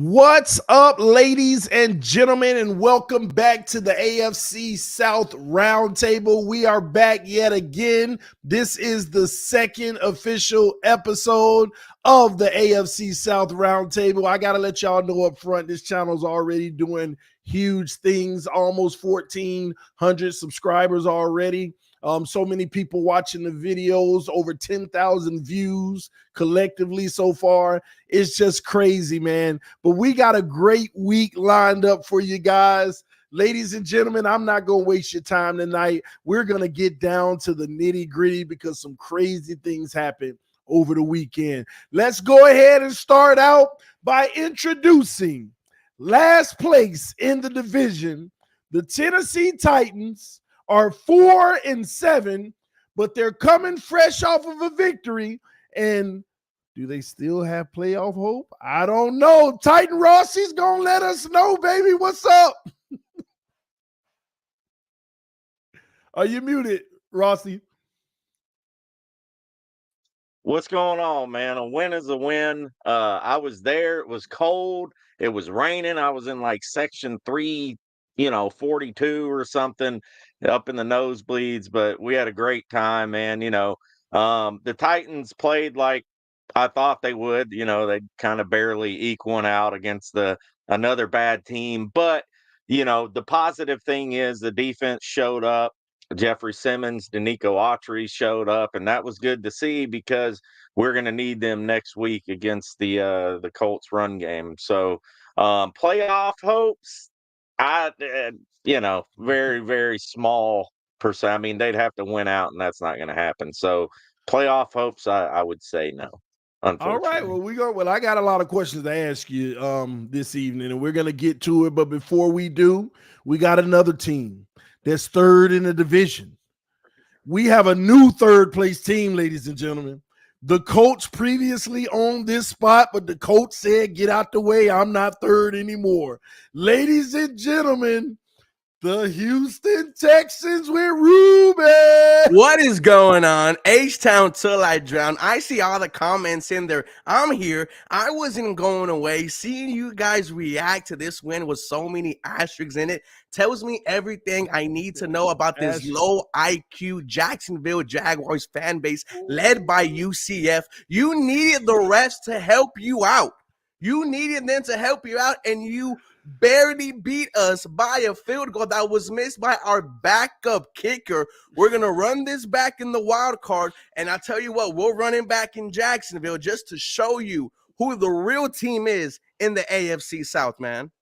What's up, ladies and gentlemen, and welcome back to the AFC South Roundtable. We are back yet again. This is the second official episode of the AFC South Roundtable. I got to let y'all know up front, this channel's already doing huge things, almost 1,400 subscribers already. So many people watching the videos, over 10,000 views collectively so far. It's just crazy, man. But we got a great week lined up for you guys. Ladies and gentlemen, I'm not going to waste your time tonight. We're going to get down to the nitty gritty because some crazy things happened over the weekend. Let's go ahead and start out by introducing last place in the division, the Tennessee Titans. Are 4-7, but they're coming fresh off of a victory. And do they still have playoff hope? I don't know. Titan Rossi's going to let us know, baby. What's up? Are you muted, Rossi? What's going on, man? A win is a win. I was there. It was cold. It was raining. I was in like section 3, 42 or something up in the nosebleeds, but we had a great time, man. The Titans played like I thought they would. They kind of barely eke one out against another bad team. But, the positive thing is the defense showed up. Jeffrey Simmons, Danico Autry showed up, and that was good to see because we're going to need them next week against the Colts run game. So playoff hopes, very, very small percent. I mean, they'd have to win out, and that's not going to happen. So playoff hopes, I would say no. All right. Well, I got a lot of questions to ask you this evening, and we're going to get to it. But before we do, we got another team that's third in the division. We have a new third place team, ladies and gentlemen. The Colts previously owned this spot, but the Colts said, get out the way. I'm not third anymore. Ladies and gentlemen, the Houston Texans with Ruben. What is going on? H-Town till I drown. I see all the comments in there. I'm here. I wasn't going away. Seeing you guys react to this win with so many asterisks in it tells me everything I need to know about this low IQ Jacksonville Jaguars fan base led by UCF. You needed the refs to help you out. You needed them to help you out, and you barely beat us by a field goal that was missed by our backup kicker. We're going to run this back in the wild card, and I tell you what, we'll run it back in Jacksonville just to show you who the real team is in the AFC South, man.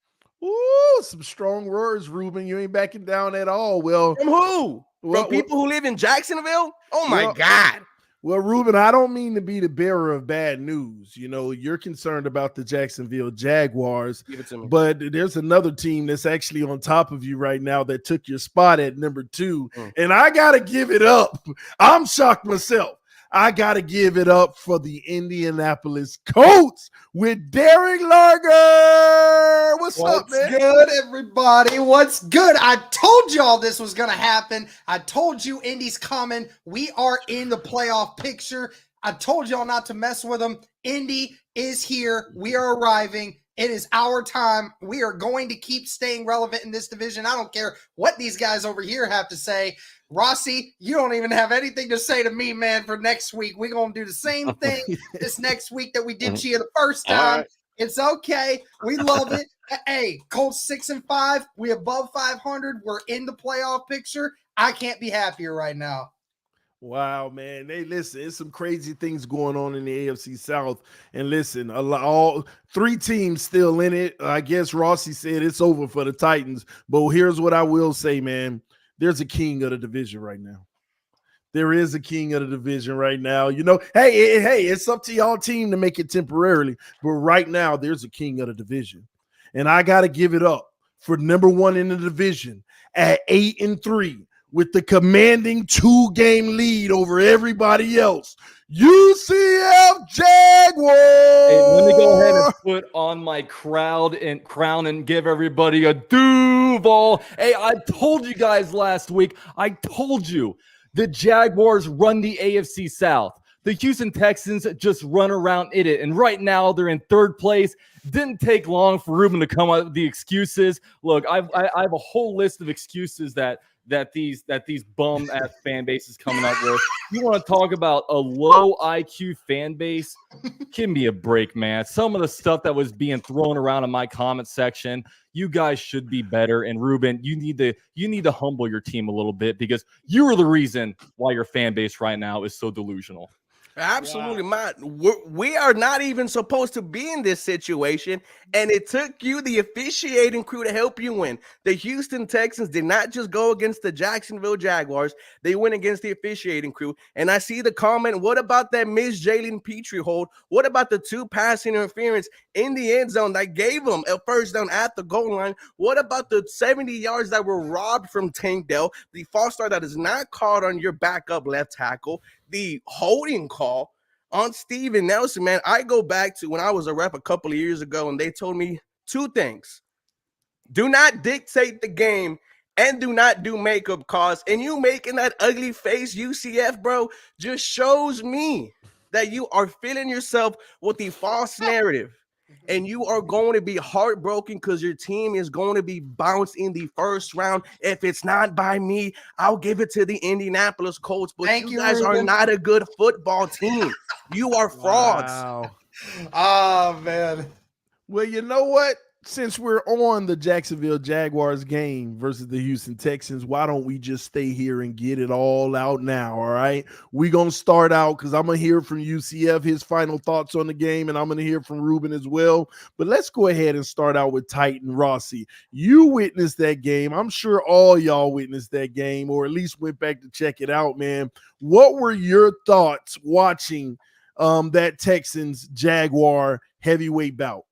Ooh, some strong words, Ruben. You ain't backing down at all. Well, from who? From people who live in Jacksonville? Oh, my God. Well, Ruben, I don't mean to be the bearer of bad news. You're concerned about the Jacksonville Jaguars, but there's another team that's actually on top of you right now that took your spot at number 2. And I got to give it up. I'm shocked myself. I got to give it up for the Indianapolis Colts with Derek Larger. What's up, man? What's good, everybody? What's good? I told y'all this was going to happen. I told you Indy's coming. We are in the playoff picture. I told y'all not to mess with them. Indy is here. We are arriving. It is our time. We are going to keep staying relevant in this division. I don't care what these guys over here have to say. Rossi, you don't even have anything to say to me, man, for next week. We're going to do the same thing this next week that we did to you the first time. Right. It's okay. We love it. Hey, Colts 6-5. We above 500. We're in the playoff picture. I can't be happier right now. Wow, man. Hey, listen, it's some crazy things going on in the AFC South. And listen, all 3 teams still in it. I guess Rossi said it's over for the Titans. But here's what I will say, man. There's a king of the division right now. There is a king of the division right now. Hey, it's up to y'all team to make it temporarily. But right now, there's a king of the division. And I got to give it up for number 1 in the division at 8-3. With the commanding 2-game lead over everybody else. UCF Jaguars. Hey, let me go ahead and put on my crown and give everybody a Duval. Hey, I told you guys last week, the Jaguars run the AFC South. The Houston Texans just run around in it. And right now they're in third place. Didn't take long for Ruben to come up with the excuses. Look, I have a whole list of excuses that these bum ass fan bases coming up with. You want to talk about a low IQ fan base? Give me a break, man. Some of the stuff that was being thrown around in my comment section, you guys should be better. And Ruben, you need to humble your team a little bit, because you are the reason why your fan base right now is so delusional. Absolutely, man. We are not even supposed to be in this situation, and it took you, the officiating crew, to help you win. The Houston Texans did not just go against the Jacksonville Jaguars; they went against the officiating crew. And I see the comment: "What about that missed Jalen Petrie hold? What about the 2 pass interference in the end zone that gave them a first down at the goal line? What about the 70 yards that were robbed from Tank Dell, the false start that is not called on your backup left tackle?" The holding call on Steven Nelson, man. I go back to when I was a rep a couple of years ago, and they told me 2 things: do not dictate the game, and do not do makeup calls. And you making that ugly face, UCF, bro, just shows me that you are filling yourself with the false narrative. And you are going to be heartbroken because your team is going to be bounced in the first round. If it's not by me, I'll give it to the Indianapolis Colts. But Thank you you, guys Ruben. are not a good football team. You are frauds. Wow. Oh, man. Well, you know what? Since we're on the Jacksonville Jaguars game versus the Houston Texans, why don't we just stay here and get it all out now, all right? We're going to start out because I'm going to hear from UCF, his final thoughts on the game, and I'm going to hear from Ruben as well. But let's go ahead and start out with Titan Rossi. You witnessed that game. I'm sure all y'all witnessed that game, or at least went back to check it out, man. What were your thoughts watching that Texans-Jaguar heavyweight bout?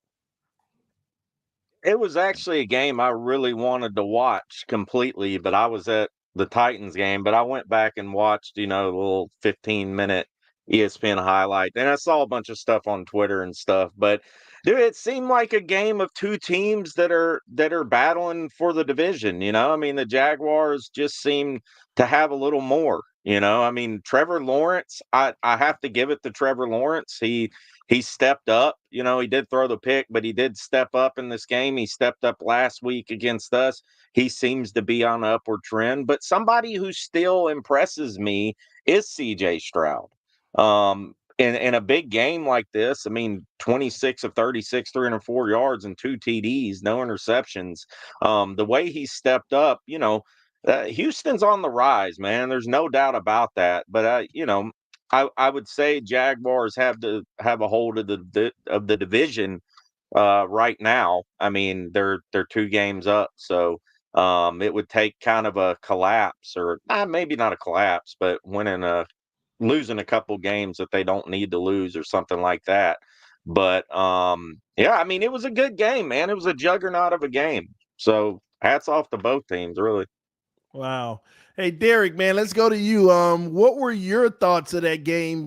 It was actually a game I really wanted to watch completely, but I was at the Titans game. But I went back and watched, the little 15-minute ESPN highlight, and I saw a bunch of stuff on Twitter and stuff. But dude, it seemed like a game of 2 teams that are battling for the division. I mean, the Jaguars just seem to have a little more. I mean, Trevor Lawrence, I have to give it to Trevor Lawrence. He stepped up. He did throw the pick, but he did step up in this game. He stepped up last week against us. He seems to be on an upward trend. But somebody who still impresses me is CJ Stroud. In a big game like this, I mean, 26 of 36, 304 yards and 2 TDs, no interceptions. The way he stepped up, Houston's on the rise, man. There's no doubt about that. But I would say Jaguars have to have a hold of the division right now. I mean, they're 2 games up, so it would take kind of a collapse, or maybe not a collapse, but losing a couple games that they don't need to lose or something like that. But yeah, I mean, it was a good game, man. It was a juggernaut of a game. So hats off to both teams, really. Wow. Hey, Derek, man, let's go to you. What were your thoughts of that game?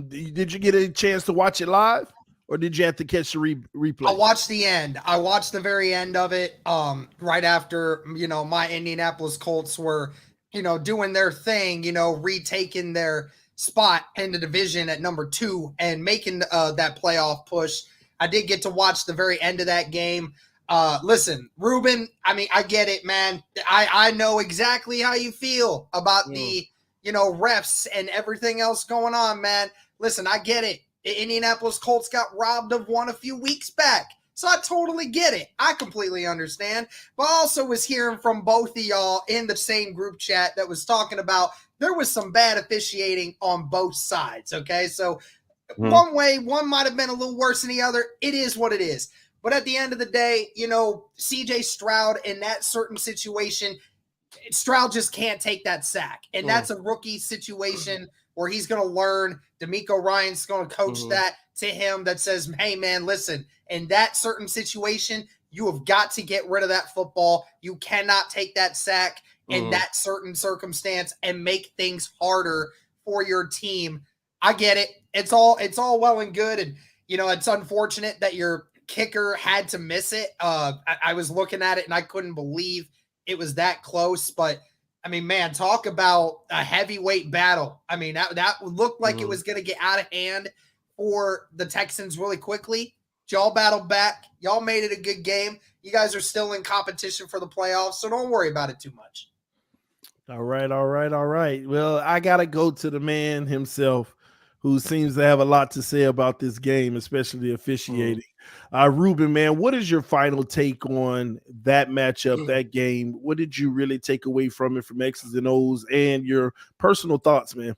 Did you get a chance to watch it live, or did you have to catch the replay? I watched the end. I watched the very end of it. Right after, my Indianapolis Colts were, doing their thing, retaking their spot in the division at number 2 and making that playoff push. I did get to watch the very end of that game. Listen, Ruben, I mean, I get it, man. I know exactly how you feel about the, refs and everything else going on, man. Listen, I get it. The Indianapolis Colts got robbed of one a few weeks back. So I totally get it. I completely understand. But I also was hearing from both of y'all in the same group chat that was talking about there was some bad officiating on both sides, okay? So one way, one might have been a little worse than the other. It is what it is. But at the end of the day, CJ Stroud in that certain situation, Stroud just can't take that sack. And that's a rookie situation where he's going to learn. D'Amico Ryan's going to coach that to him that says, hey, man, listen, in that certain situation, you have got to get rid of that football. You cannot take that sack in that certain circumstance and make things harder for your team. I get it. It's all well and good. And, it's unfortunate that your kicker had to miss it. I was looking at it and I couldn't believe it was that close, but I mean, man, talk about a heavyweight battle. I mean, that looked like it was going to get out of hand for the Texans really quickly. Y'all battled back. Y'all made it a good game. You guys are still in competition for the playoffs, so don't worry about it too much. All right. Well, I got to go to the man himself who seems to have a lot to say about this game, especially the officiating. Ruben, man, what is your final take on that matchup, that game? What did you really take away from it, from X's and O's, and your personal thoughts, man?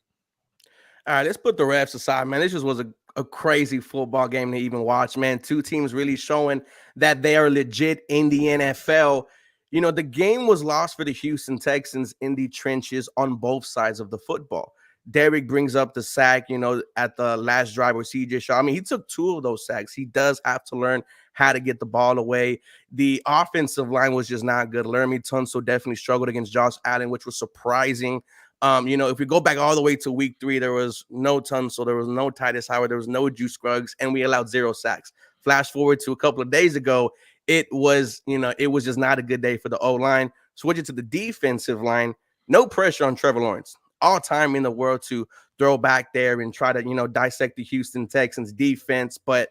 All right, let's put the refs aside, man. This just was a crazy football game to even watch, man. Two teams really showing that they are legit in the NFL. You know, the game was lost for the Houston Texans in the trenches on both sides of the football. Derek brings up the sack, you know, at the last drive with CJ Stroud. I mean, he took 2 of those sacks. He does have to learn how to get the ball away. The offensive line was just not good. Laramie Tunsil definitely struggled against Josh Allen, which was surprising. You know, if we go back all the way to week 3, there was no Tunsil, there was no Titus Howard, there was no Juice Scruggs, and we allowed 0 sacks. Flash forward to a couple of days ago, it was just not a good day for the O-line. Switching to the defensive line, no pressure on Trevor Lawrence. All time in the world to throw back there and try to, you know, dissect the Houston Texans defense. But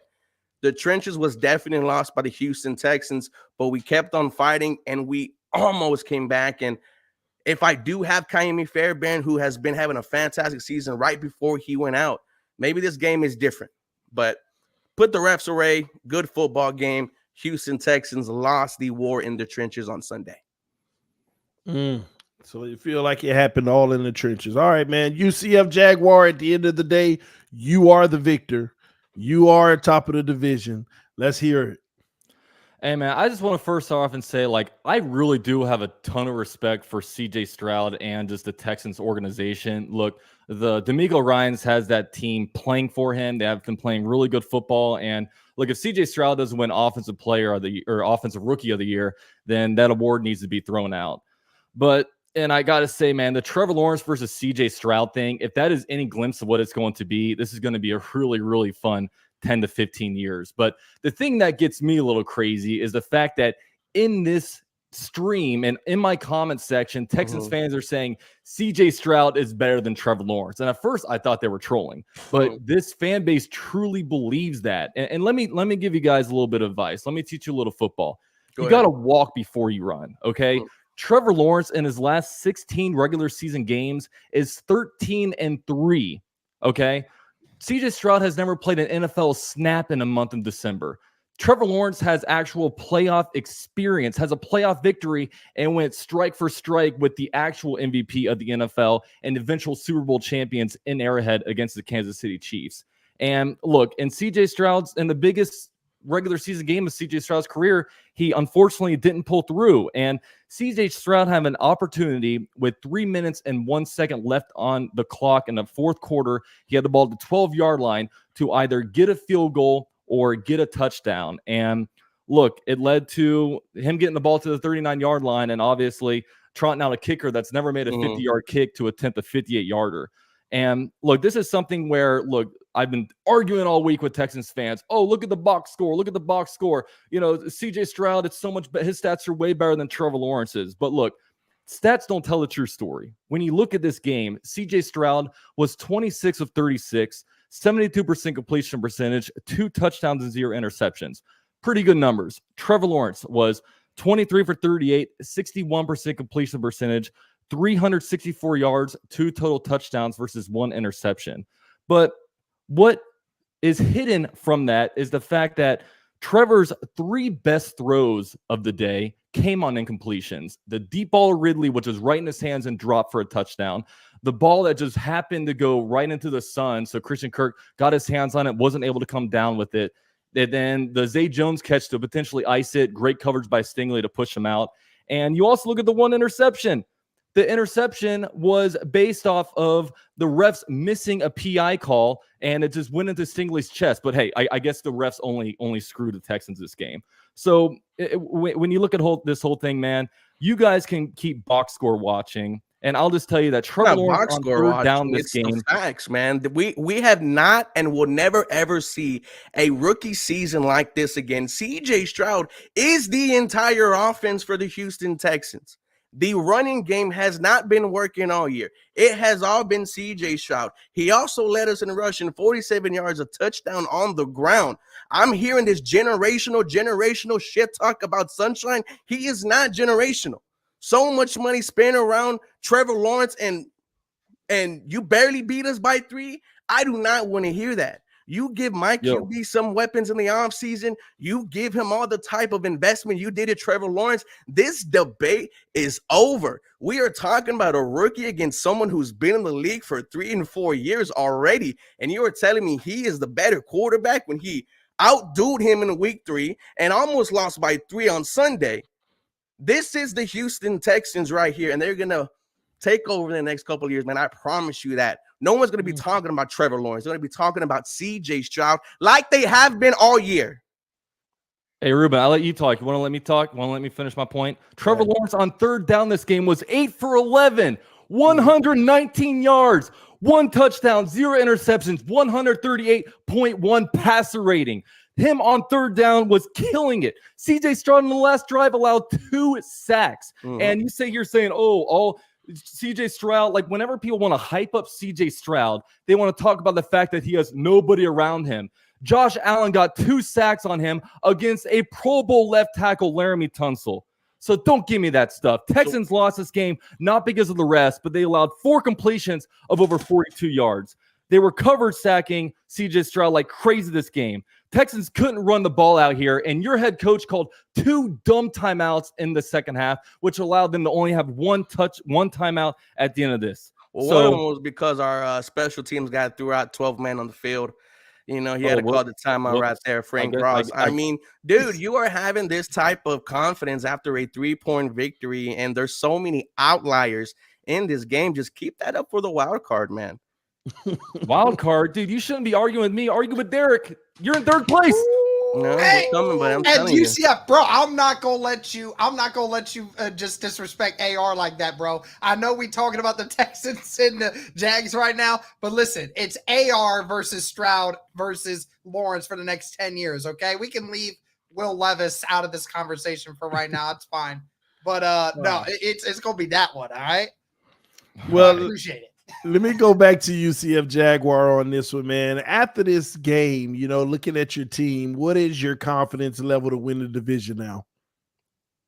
the trenches was definitely lost by the Houston Texans, but we kept on fighting and we almost came back. And if I do have Kaimi Fairbairn, who has been having a fantastic season right before he went out, maybe this game is different. But put the refs away, good football game. Houston Texans lost the war in the trenches on Sunday. So you feel like it happened all in the trenches. All right, man. UCF Jaguar, at the end of the day, you are the victor. You are at top of the division. Let's hear it. Hey, man, I just want to first off and say, like, I really do have a ton of respect for CJ Stroud and just the Texans organization. Look, the D'Amico Ryans has that team playing for him. They have been playing really good football. And look, if CJ Stroud doesn't win Offensive Player of the or Offensive Rookie of the Year, then that award needs to be thrown out. But and I got to say, man, the Trevor Lawrence versus CJ Stroud thing, if that is any glimpse of what it's going to be, this is going to be a really, really fun 10 to 15 years. But the thing that gets me a little crazy is the fact that in this stream and in my comment section, Texans fans are saying CJ Stroud is better than Trevor Lawrence. And at first I thought they were trolling, but this fan base truly believes that. And let me give you guys a little bit of advice. Let me teach you a little football. You got to walk before you run. Okay. Trevor Lawrence in his last 16 regular season games is 13-3. Okay. CJ Stroud has never played an NFL snap in a month in December. Trevor Lawrence has actual playoff experience, has a playoff victory, and went strike for strike with the actual MVP of the NFL and eventual Super Bowl champions in Arrowhead against the Kansas City Chiefs. And look, in CJ Stroud's, in the biggest regular season game of CJ Stroud's career, he unfortunately didn't pull through. And CJ Stroud had an opportunity with 3 minutes and 1 second left on the clock in the fourth quarter. He had the ball at the 12-yard line to either get a field goal or get a touchdown. And look, it led to him getting the ball to the 39-yard line and obviously trotting out a kicker that's never made a 50-yard kick to attempt a 58-yarder. And look, this is something where, look, I've been arguing all week with Texans fans. Oh, look at the box score. Look at the box score. You know, CJ Stroud, it's so much, but his stats are way better than Trevor Lawrence's. But look, stats don't tell the true story. When you look at this game, CJ Stroud was 26 of 36, 72% completion percentage, 2 touchdowns and 0 interceptions. Pretty good numbers. Trevor Lawrence was 23 for 38, 61% completion percentage, 364 yards, 2 total touchdowns versus 1 interception. But what is hidden from that is the fact that Trevor's 3 best throws of the day came on incompletions. The deep ball to Ridley, which was right in his hands and dropped for a touchdown. The ball that just happened to go right into the sun, so Christian Kirk got his hands on it, wasn't able to come down with it. And then the Zay Jones catch to potentially ice it. Great coverage by Stingley to push him out. And you also look at the 1 interception. The interception was based off of the refs missing a PI call, and it just went into Stingley's chest. But hey, I guess the refs only screwed the Texans this game. So when you look at this whole thing, man, you guys can keep box score watching, and I'll just tell you that Trevor Lawrence on third down this game. Facts, man. We have not and will never ever see a rookie season like this again. CJ Stroud is the entire offense for the Houston Texans. The running game has not been working all year. It has all been CJ Stroud. He also led us in rushing 47 yards, a touchdown on the ground. I'm hearing this generational shit talk about Sunshine. He is not generational. So much money spent around Trevor Lawrence and you barely beat us by 3. I do not want to hear that. You give my QB some weapons in the offseason. You give him all the type of investment you did at Trevor Lawrence. This debate is over. We are talking about a rookie against someone who's been in the league for 3 and 4 years already. And you are telling me he is the better quarterback when he outdoed him in week 3 and almost lost by 3 on Sunday. This is the Houston Texans right here, and they're going to take over in the next couple of years, man. I promise you that. No one's going to be talking about Trevor Lawrence. They're going to be talking about CJ Stroud like they have been all year. Hey, Ruben, I'll let you talk. You want to let me talk? Want to let me finish my point? Trevor Lawrence on third down this game was 8 for 11, 119 yards, 1 touchdown, 0 interceptions, 138.1 passer rating. Him on third down was killing it. CJ Stroud in the last drive allowed 2 sacks. And you say you're saying, all CJ Stroud, like whenever people want to hype up CJ Stroud, they want to talk about the fact that he has nobody around him. Josh Allen got 2 sacks on him against a Pro Bowl left tackle, Laramie Tunsil. So don't give me that stuff. Texans lost this game, not because of the rest, but they allowed 4 completions of over 42 yards. They were covered sacking CJ Stroud like crazy this game. Texans couldn't run the ball out here, and your head coach called 2 dumb timeouts in the second half, which allowed them to only have 1 timeout at the end of this. Well, one of them was because our special teams guy threw out 12 men on the field. You know, he had to call the timeout right there, Frank Ross. I mean, dude, you are having this type of confidence after a 3-point victory, and there's so many outliers in this game. Just keep that up for the wild card, man. Wild card, dude. You shouldn't be arguing with me. Argue with Derek. You're in third place. No, hey, coming, but I'm telling you, bro. I'm not gonna let you just disrespect AR like that, bro. I know we talking about the Texans and the Jags right now, but listen, it's AR versus Stroud versus Lawrence for the next 10 years. Okay, we can leave Will Levis out of this conversation for right now. It's fine, but no, it's gonna be that one. All right. Well, I appreciate it. Let me go back to UCF Jaguar on this one, man. After this game, you know, looking at your team, what is your confidence level to win the division now?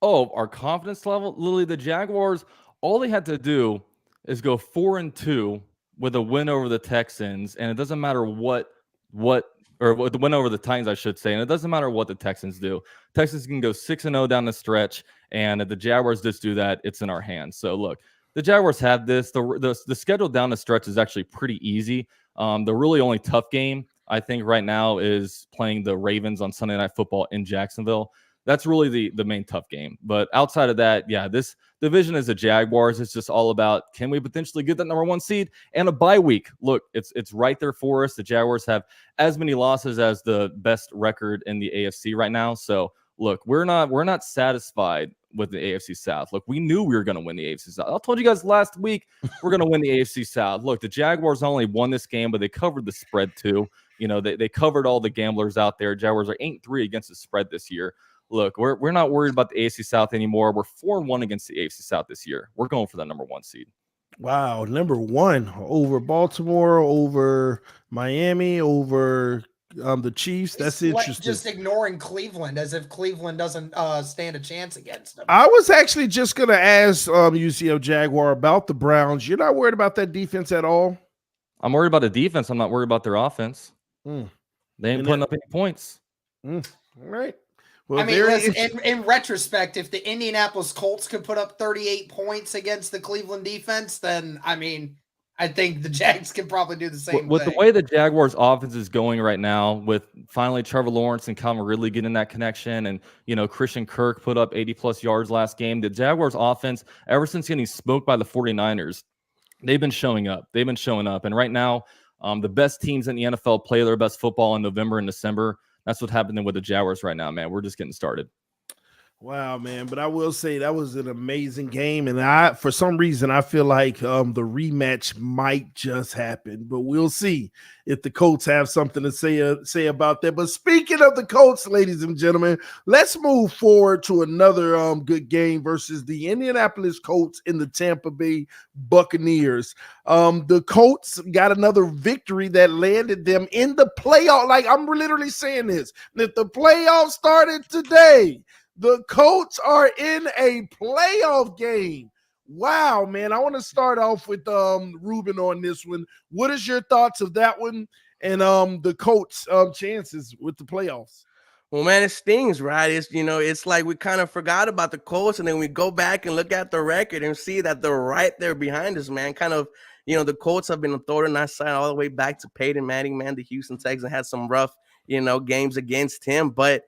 Oh, our confidence level? Literally, the Jaguars, all they had to do is go 4-2 with a win over the Texans, and it doesn't matter the win over the Titans, I should say, and it doesn't matter what the Texans do. Texans can go 6-0 down the stretch, and if the Jaguars just do that, it's in our hands. So, look. The Jaguars have this. The schedule down the stretch is actually pretty easy. The really only tough game, I think, right now is playing the Ravens on Sunday Night Football in Jacksonville. That's really the main tough game. But outside of that, yeah, this division is the Jaguars. It's just all about, can we potentially get that number 1 seed and a bye week? Look, it's right there for us. The Jaguars have as many losses as the best record in the AFC right now. So, look, we're not satisfied with the AFC South. Look, we knew we were going to win the AFC South. I told you guys last week we're going to win the AFC South. Look, the Jaguars only won this game, but they covered the spread too. You know, they covered all the gamblers out there. Jaguars are 8-3 against the spread this year. Look, we're not worried about the AFC South anymore. We're 4-1 against the AFC South this year. We're going for that number 1 seed. Wow, number 1 over Baltimore, over Miami, over the Chiefs. That's interesting. Just ignoring Cleveland as if Cleveland doesn't stand a chance against them. I was actually just going to ask UCF Jaguar about the Browns. You're not worried about that defense at all? I'm worried about the defense. I'm not worried about their offense. They ain't putting up any points. All right. Well, I mean, listen, in retrospect, if the Indianapolis Colts could put up 38 points against the Cleveland defense, then, I mean, I think the Jags can probably do the same thing. With the way the Jaguars offense is going right now, with finally Trevor Lawrence and Calvin Ridley getting that connection, and, you know, Christian Kirk put up 80-plus yards last game, the Jaguars offense, ever since getting smoked by the 49ers, they've been showing up. And right now, the best teams in the NFL play their best football in November and December. That's what's happening with the Jaguars right now, man. We're just getting started. Wow, man. But I will say that was an amazing game. And for some reason, I feel like the rematch might just happen. But we'll see if the Colts have something to say about that. But speaking of the Colts, ladies and gentlemen, let's move forward to another good game versus the Indianapolis Colts and the Tampa Bay Buccaneers. The Colts got another victory that landed them in the playoff. Like, I'm literally saying this. If the playoffs started today, the Colts are in a playoff game. Wow, man. I want to start off with Ruben on this one. What is your thoughts of that one and the Colts chances with the playoffs? Well, man, it stings, right? It's like we kind of forgot about the Colts, and then we go back and look at the record and see that they're right there behind us, man. Kind of, the Colts have been a thorn in our side all the way back to Peyton Manning, man. The Houston Texans had some rough, games against him, but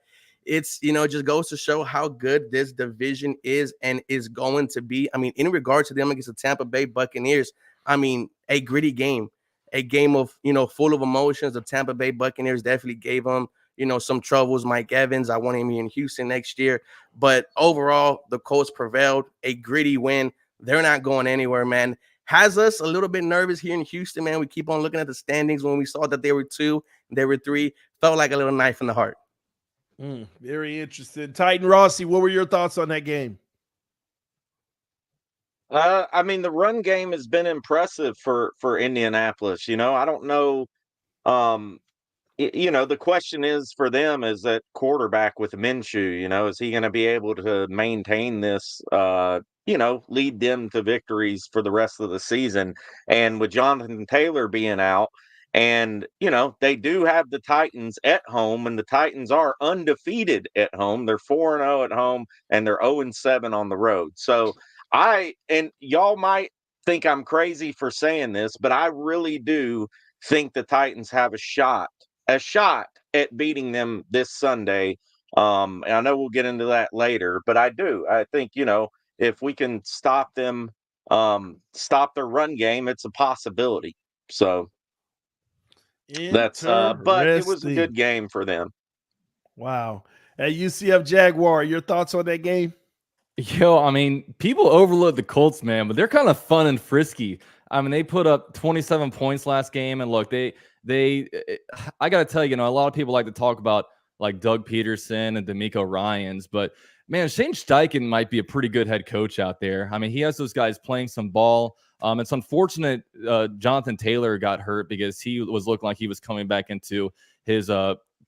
it's, it just goes to show how good this division is and is going to be. I mean, in regard to them against the Tampa Bay Buccaneers, I mean, a gritty game, a game of, full of emotions. The Tampa Bay Buccaneers definitely gave them, some troubles. Mike Evans, I want him in Houston next year. But overall, the Colts prevailed, a gritty win. They're not going anywhere, man. Has us a little bit nervous here in Houston, man. We keep on looking at the standings. When we saw that they were 2, they were 3, felt like a little knife in the heart. Very interesting. Titan Rossi, what were your thoughts on that game? I mean, the run game has been impressive for Indianapolis. I don't know. The question is for them is that quarterback with Minshew. Is he going to be able to maintain this? Lead them to victories for the rest of the season. And with Jonathan Taylor being out. And, they do have the Titans at home, and the Titans are undefeated at home. They're 4-0 at home, and they're 0-7 on the road. So and y'all might think I'm crazy for saying this, but I really do think the Titans have a shot at beating them this Sunday. And I know we'll get into that later, but I do. I think, if we can stop them, stop their run game, it's a possibility. So. But it was a good game for them. Wow. At UCF Jaguar, your thoughts on that game? Yo, I mean, people overlook the Colts, man, but they're kind of fun and frisky. I mean, they put up 27 points last game, and look, I got to tell you, a lot of people like to talk about like Doug Peterson and D'Amico Ryans, but man, Shane Steichen might be a pretty good head coach out there. I mean, he has those guys playing some ball. It's unfortunate Jonathan Taylor got hurt because he was looking like he was coming back into his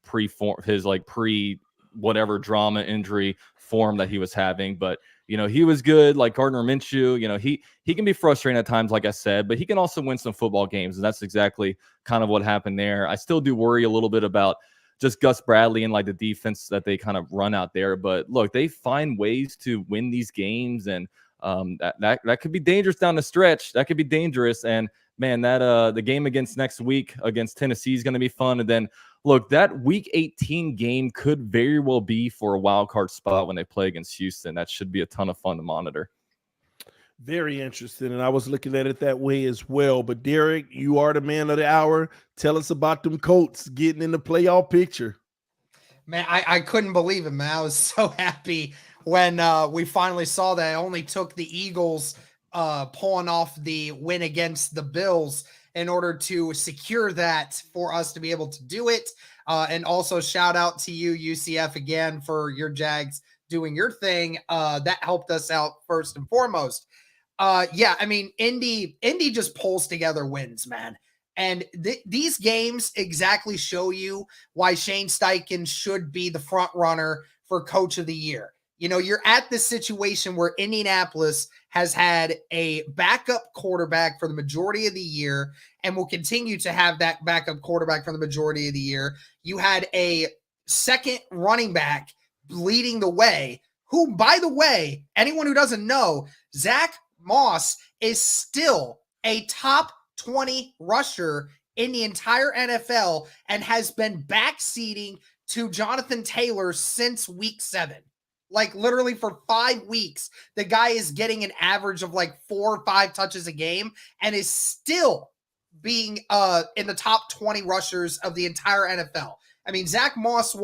pre whatever drama injury form that he was having. But he was good. Like Gardner Minshew, he can be frustrating at times, like I said, but he can also win some football games, and that's exactly kind of what happened there. I still do worry a little bit about just Gus Bradley and like the defense that they kind of run out there. But look, they find ways to win these games, and that could be dangerous down the stretch. That could be dangerous. And man, that the game against next week against Tennessee is going to be fun. And then look, that week 18 game could very well be for a wild card spot when they play against Houston. That should be a ton of fun to monitor. Very interesting. And I was looking at it that way as well. But Derek, you are the man of the hour. Tell us about them Colts getting in the playoff picture. Man, I couldn't believe it, man. I was so happy when we finally saw that. It only took the Eagles pulling off the win against the Bills in order to secure that for us to be able to do it. And also shout out to you, UCF, again, for your Jags doing your thing. That helped us out first and foremost. Yeah, I mean, Indy just pulls together wins, man. And these games exactly show you why Shane Steichen should be the front runner for Coach of the Year. You're at this situation where Indianapolis has had a backup quarterback for the majority of the year and will continue to have that backup quarterback for the majority of the year. You had a second running back leading the way, who, by the way, anyone who doesn't know, Zach Moss is still a top 20 rusher in the entire NFL and has been backseating to Jonathan Taylor since week 7. Like literally for 5 weeks, the guy is getting an average of like 4 or 5 touches a game and is still being in the top 20 rushers of the entire NFL. I mean, Zach Moss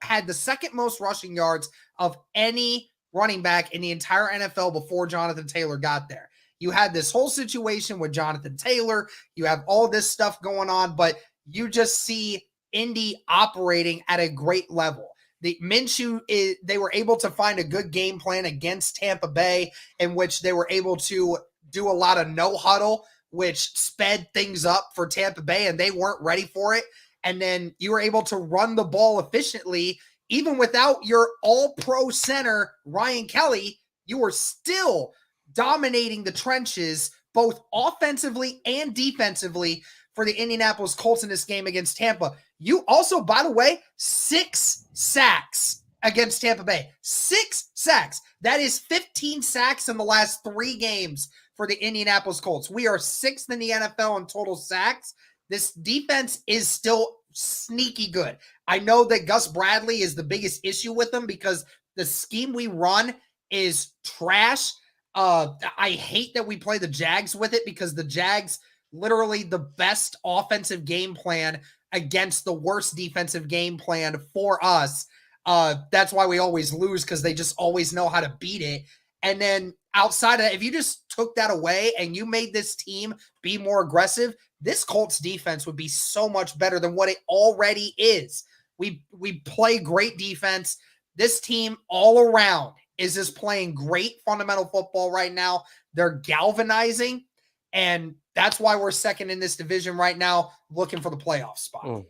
had the second most rushing yards of any running back in the entire NFL before Jonathan Taylor got there. You had this whole situation with Jonathan Taylor. You have all this stuff going on, but you just see Indy operating at a great level. The Minshew, they were able to find a good game plan against Tampa Bay in which they were able to do a lot of no huddle, which sped things up for Tampa Bay, and they weren't ready for it. And then you were able to run the ball efficiently. Even without your all-pro center, Ryan Kelly, you were still dominating the trenches, both offensively and defensively, for the Indianapolis Colts in this game against Tampa. You also, by the way, 6 sacks against Tampa Bay. 6 sacks. That is 15 sacks in the last 3 games for the Indianapolis Colts. We are 6th in the NFL in total sacks. This defense is still sneaky good. I know that Gus Bradley is the biggest issue with them because the scheme we run is trash. I hate that we play the Jags with it because the Jags literally the best offensive game plan against the worst defensive game plan for us. That's why we always lose, because they just always know how to beat it. And then outside of that, if you just took that away and you made this team be more aggressive, this Colts defense would be so much better than what it already is. We play great defense. This team all around is just playing great fundamental football right now. They're galvanizing, and that's why we're second in this division right now, looking for the playoff spot.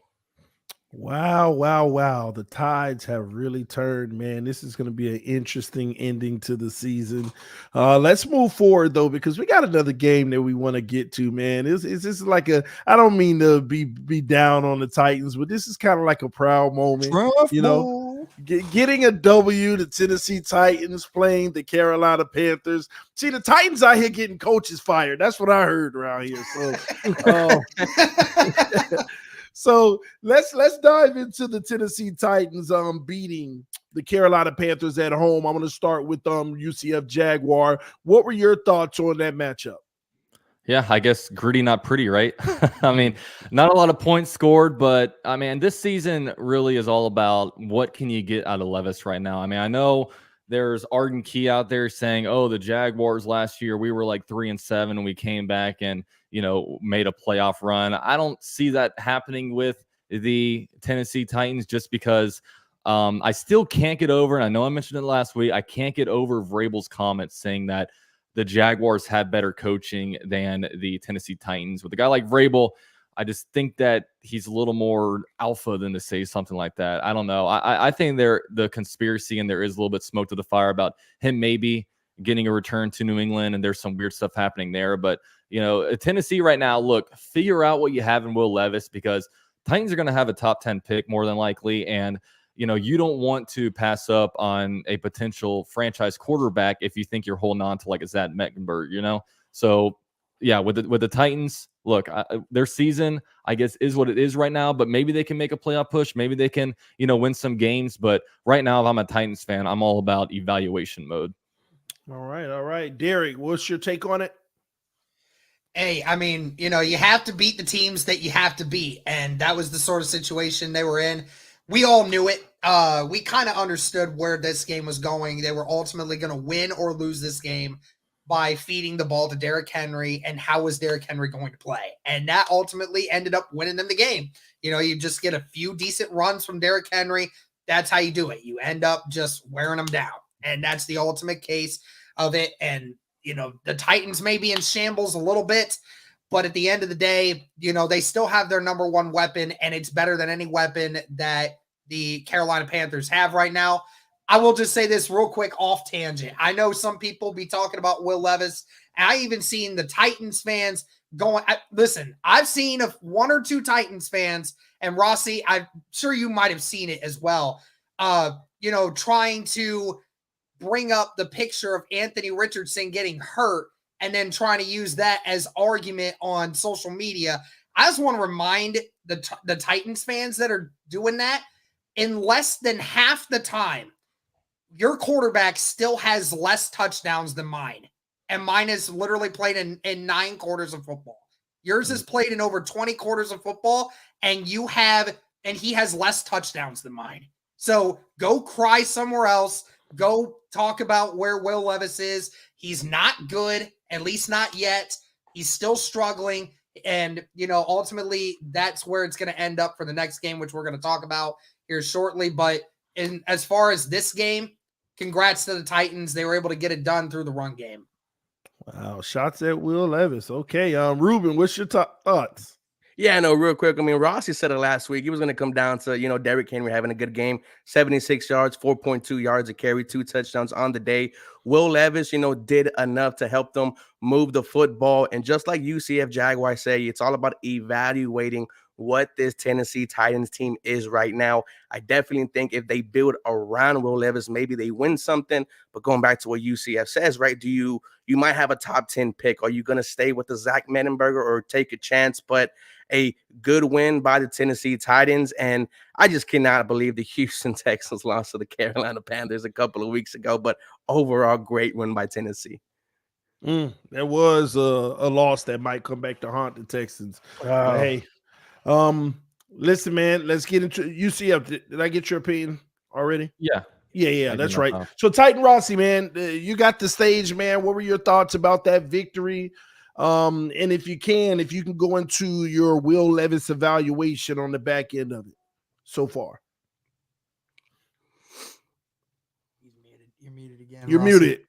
Wow. The tides have really turned, man. This is going to be an interesting ending to the season. Let's move forward, though, because we got another game that we want to get to, man. This is like I don't mean to be down on the Titans, but this is kind of like a proud moment. Getting a W, the Tennessee Titans playing the Carolina Panthers. See, the Titans out here getting coaches fired. That's what I heard around here. So, so let's dive into the Tennessee Titans beating the Carolina Panthers at home. I'm going to start with UCF Jaguar. What were your thoughts on that matchup? Yeah, I guess gritty, not pretty, right? I mean, not a lot of points scored, but I mean, this season really is all about what can you get out of Levis right now. I mean, I know there's Arden Key out there saying, oh, the Jaguars last year, we were like 3-7 and we came back and, made a playoff run. I don't see that happening with the Tennessee Titans just because I still can't get over, and I know I mentioned it last week, I can't get over Vrabel's comments saying that the Jaguars have better coaching than the Tennessee Titans. With a guy like Vrabel, I just think that he's a little more alpha than to say something like that. I don't know. I think the conspiracy, and there is a little bit smoke to the fire about him maybe getting a return to New England, and there's some weird stuff happening there. But, Tennessee right now, look, figure out what you have in Will Levis, because Titans are going to have a top 10 pick more than likely, and you don't want to pass up on a potential franchise quarterback if you think you're holding on to like a Zach Mettenberg, So, yeah, with the Titans, look, their season, I guess, is what it is right now, but maybe they can make a playoff push. Maybe they can, win some games. But right now, if I'm a Titans fan, I'm all about evaluation mode. All right. Derek, what's your take on it? Hey, I mean, you have to beat the teams that you have to beat. And that was the sort of situation they were in. We all knew it. We kind of understood where this game was going. They were ultimately going to win or lose this game by feeding the ball to Derrick Henry, and how was Derrick Henry going to play? And that ultimately ended up winning them the game. You just get a few decent runs from Derrick Henry. That's how you do it. You end up just wearing them down. And that's the ultimate case of it. And, the Titans may be in shambles a little bit, but at the end of the day, they still have their number one weapon, and it's better than any weapon that the Carolina Panthers have right now. I will just say this real quick off tangent. I know some people be talking about Will Levis, and I even seen the Titans fans going, listen, I've seen one or two Titans fans, and Rossi, I'm sure you might have seen it as well, trying to bring up the picture of Anthony Richardson getting hurt and then trying to use that as argument on social media. I just want to remind the Titans fans that are doing that, in less than half the time, your quarterback still has less touchdowns than mine. And mine is literally played in 9 quarters of football. Yours is played in over 20 quarters of football, and he has less touchdowns than mine. So go cry somewhere else. Go talk about where Will Levis is. He's not good, at least not yet. He's still struggling. And, ultimately, that's where it's going to end up for the next game, which we're going to talk about here shortly. But as far as this game, congrats to the Titans. They were able to get it done through the run game. Wow, shots at Will Levis. Okay, Ruben, what's your thoughts? Yeah, no, real quick. I mean, Rossi said it last week. He was going to come down to, Derrick Henry having a good game, 76 yards, 4.2 yards a carry, 2 touchdowns on the day. Will Levis, did enough to help them move the football. And just like UCF Jaguars say, it's all about evaluating what this Tennessee Titans team is right now. I definitely think if they build around Will Levis, maybe they win something. But going back to what UCF says, right, you might have a top 10 pick. Are you going to stay with the Zach Mettenberger or take a chance? But a good win by the Tennessee Titans. And I just cannot believe the Houston Texans lost to the Carolina Panthers a couple of weeks ago. But overall, great win by Tennessee. There was a loss that might come back to haunt the Texans. Hey, listen, man, let's get into UCF. Did I get your opinion already? Yeah, that's right. So Titan Rossi, man, you got the stage, man. What were your thoughts about that victory? And if you can go into your Will Levis evaluation on the back end of it so far. You're muted again. You're Rossi. muted.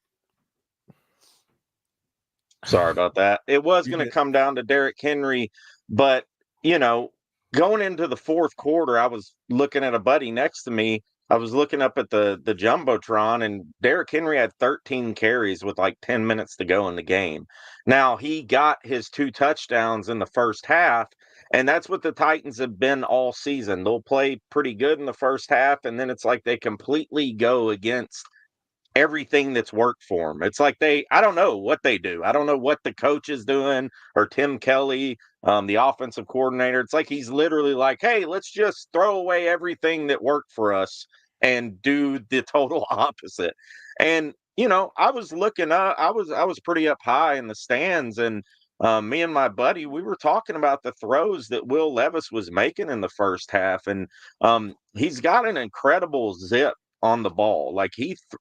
Sorry about that. It was going to come down to Derrick Henry, but, going into the fourth quarter, I was looking at a buddy next to me. I was looking up at the Jumbotron, and Derrick Henry had 13 carries with like 10 minutes to go in the game. Now, he got his 2 touchdowns in the first half, and that's what the Titans have been all season. They'll play pretty good in the first half, and then it's like they completely go against everything that's worked for them. It's like I don't know what they do. I don't know what the coach is doing or Tim Kelly, the offensive coordinator. It's like he's literally like, hey, let's just throw away everything that worked for us and do the total opposite. And, I was looking up, I was pretty up high in the stands, and me and my buddy, we were talking about the throws that Will Levis was making in the first half. And he's got an incredible zip on the ball. Like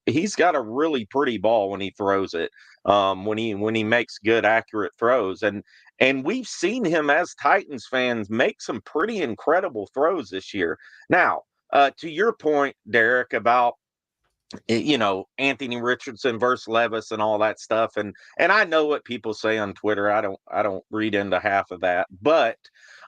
he's got a really pretty ball when he throws it, when he makes good, accurate throws. And we've seen him as Titans fans make some pretty incredible throws this year. Now, to your point, Derek, about Anthony Richardson versus Levis and all that stuff, and I know what people say on Twitter. I don't read into half of that, but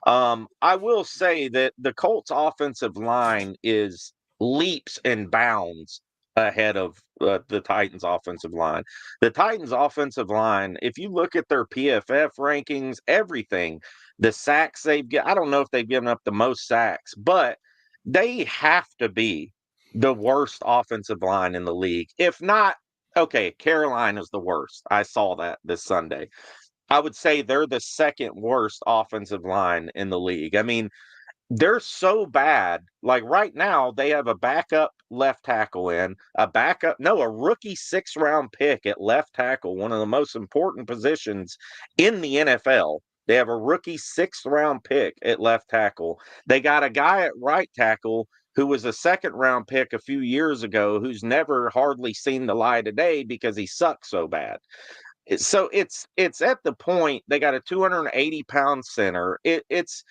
I will say that the Colts offensive line is leaps and bounds ahead of the Titans offensive line. The Titans offensive line, if you look at their PFF rankings, everything, the sacks they've got, I don't know if they've given up the most sacks, but they have to be the worst offensive line in the league. If not, okay, Carolina's the worst. I saw that this Sunday. I would say they're the second worst offensive line in the league. I mean, they're so bad. Like right now, they have a backup left tackle a rookie 6th-round pick at left tackle, one of the most important positions in the NFL. They have a rookie 6th-round pick at left tackle. They got a guy at right tackle who was a 2nd-round pick a few years ago, who's never hardly seen the light of day because he sucks so bad. So it's at the point they got a 280-pound center. It's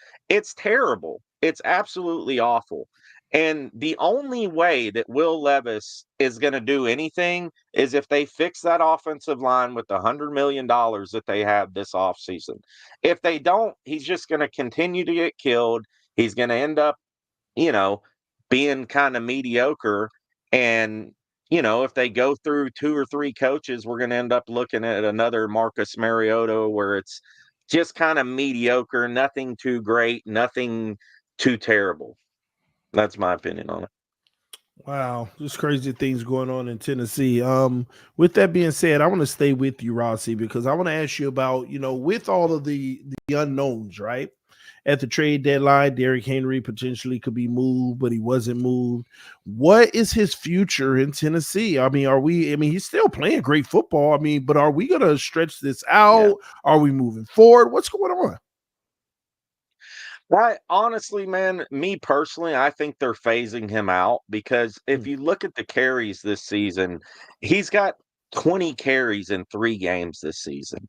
terrible. It's absolutely awful. And the only way that Will Levis is going to do anything is if they fix that offensive line with the $100 million that they have this offseason. If they don't, he's just going to continue to get killed. He's going to end up, being kind of mediocre. And, if they go through 2 or 3 coaches, we're going to end up looking at another Marcus Mariota where it's just kind of mediocre, nothing too great, nothing too terrible. That's my opinion on it. Wow, just crazy things going on in Tennessee. With that being said, I want to stay with you, Rossi, because I want to ask you about, with all of the unknowns, right? At the trade deadline, Derrick Henry potentially could be moved, but he wasn't moved. What is his future in Tennessee? I mean, he's still playing great football. But are we going to stretch this out? Yeah. Are we moving forward? What's going on? Honestly, man, me personally, I think they're phasing him out because if you look at the carries this season, he's got 20 carries in 3 games this season.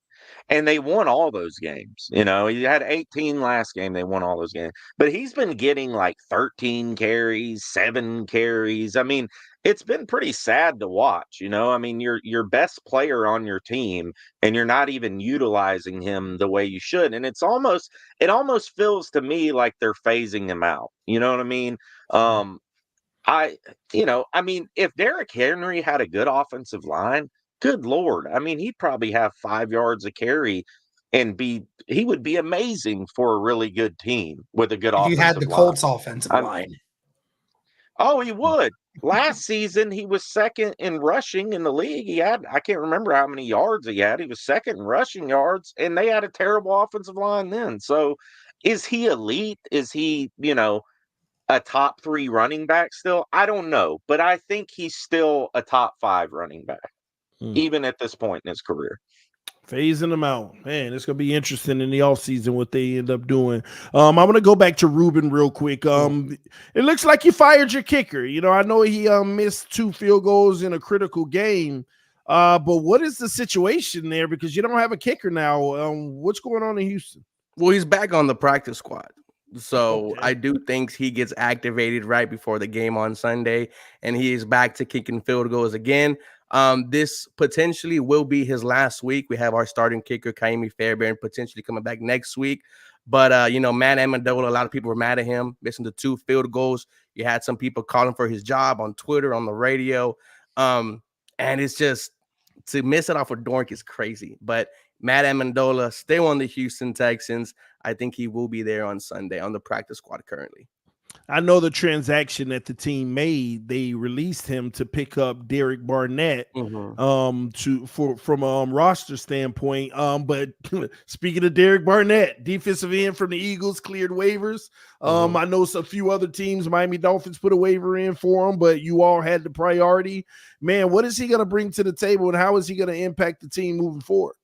And they won all those games. He had 18 last game. They won all those games. But he's been getting like 13 carries, 7 carries. I mean, it's been pretty sad to watch. I mean, your best player on your team, and you're not even utilizing him the way you should. And it almost feels to me like they're phasing him out. You know what I mean? Um, I mean, if Derrick Henry had a good offensive line, good Lord. I mean, he'd probably have 5 yards a carry and he would be amazing for a really good team with a good If you had the offensive line. Colts offensive I'm, line. oh, he would. Last season, he was second in rushing in the league. I can't remember how many yards he had. He was second in rushing yards, and they had a terrible offensive line then. So is he elite? Is he, a top 3 running back still? I don't know, but I think he's still a top 5 running back, even at this point in his career. Phasing them out. Man, it's going to be interesting in the offseason what they end up doing. I'm going to go back to Ruben real quick. It looks like you fired your kicker. I know he missed 2 field goals in a critical game, but what is the situation there? Because you don't have a kicker now. What's going on in Houston? Well, he's back on the practice squad. So Okay. I do think he gets activated right before the game on Sunday, and he is back to kicking field goals again. This potentially will be his last week. We have our starting kicker, Kaimi Fairbairn, potentially coming back next week. But, Matt Amendola, a lot of people were mad at him, missing the 2 field goals. You had some people calling for his job on Twitter, on the radio. And it's just, to miss it off of Dork is crazy. But Matt Amendola, still on the Houston Texans. I think he will be there on Sunday on the practice squad currently. I know the transaction that the team made, they released him to pick up Derek Barnett from a roster standpoint. But speaking of Derek Barnett, defensive end from the Eagles cleared waivers. I know a few other teams, Miami Dolphins put a waiver in for him, but you all had the priority. Man, what is he going to bring to the table, and how is he going to impact the team moving forward?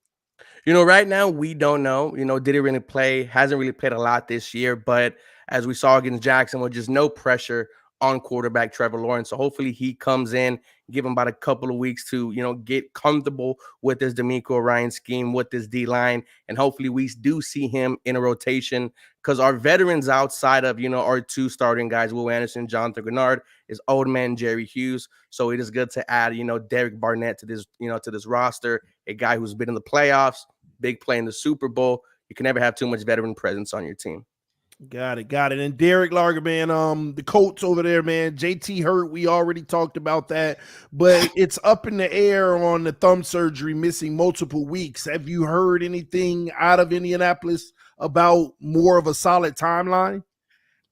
Right now we don't know. Did he really play? Hasn't really played a lot this year, but as we saw against Jacksonville, just no pressure on quarterback Trevor Lawrence. So hopefully he comes in, give him about a couple of weeks to, get comfortable with this DeMeco Ryan scheme, with this D-line, and hopefully we do see him in a rotation because our veterans outside of, our 2 starting guys, Will Anderson, Jonathan Grenard, is old man Jerry Hughes. So it is good to add, Derek Barnett to this roster, a guy who's been in the playoffs, big play in the Super Bowl. You can never have too much veteran presence on your team. Got it. And Derek Larger, man, the Colts over there, man, JT hurt. We already talked about that, but it's up in the air on the thumb surgery, missing multiple weeks. Have you heard anything out of Indianapolis about more of a solid timeline?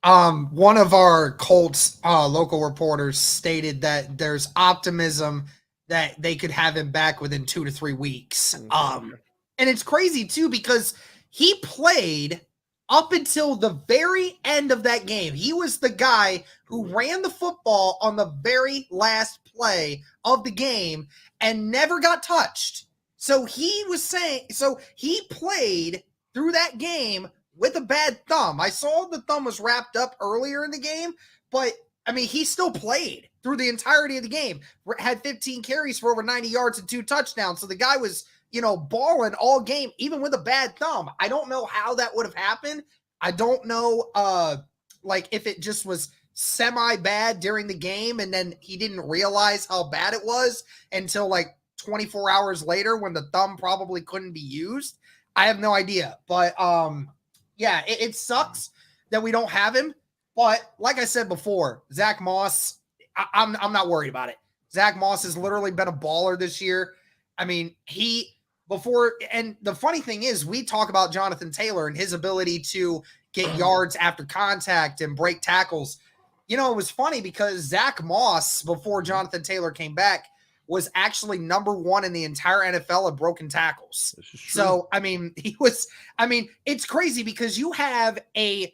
One of our Colts local reporters stated that there's optimism that they could have him back within 2 to 3 weeks. And it's crazy too, because he played up until the very end of that game. He was the guy who ran the football on the very last play of the game and never got touched. So he played through that game with a bad thumb. I saw the thumb was wrapped up earlier in the game, but I mean, he still played through the entirety of the game, had 15 carries for over 90 yards and 2 touchdowns. So the guy was, balling all game, even with a bad thumb. I don't know how that would have happened. I don't know, if it just was semi-bad during the game and then he didn't realize how bad it was until 24 hours later when the thumb probably couldn't be used. I have no idea. But, it sucks that we don't have him. But like I said before, Zach Moss, I'm not worried about it. Zach Moss has literally been a baller this year. I mean, and the funny thing is, we talk about Jonathan Taylor and his ability to get yards after contact and break tackles. It was funny because Zach Moss, before Jonathan Taylor came back, was actually number 1 in the entire NFL at broken tackles. So, it's crazy because you have a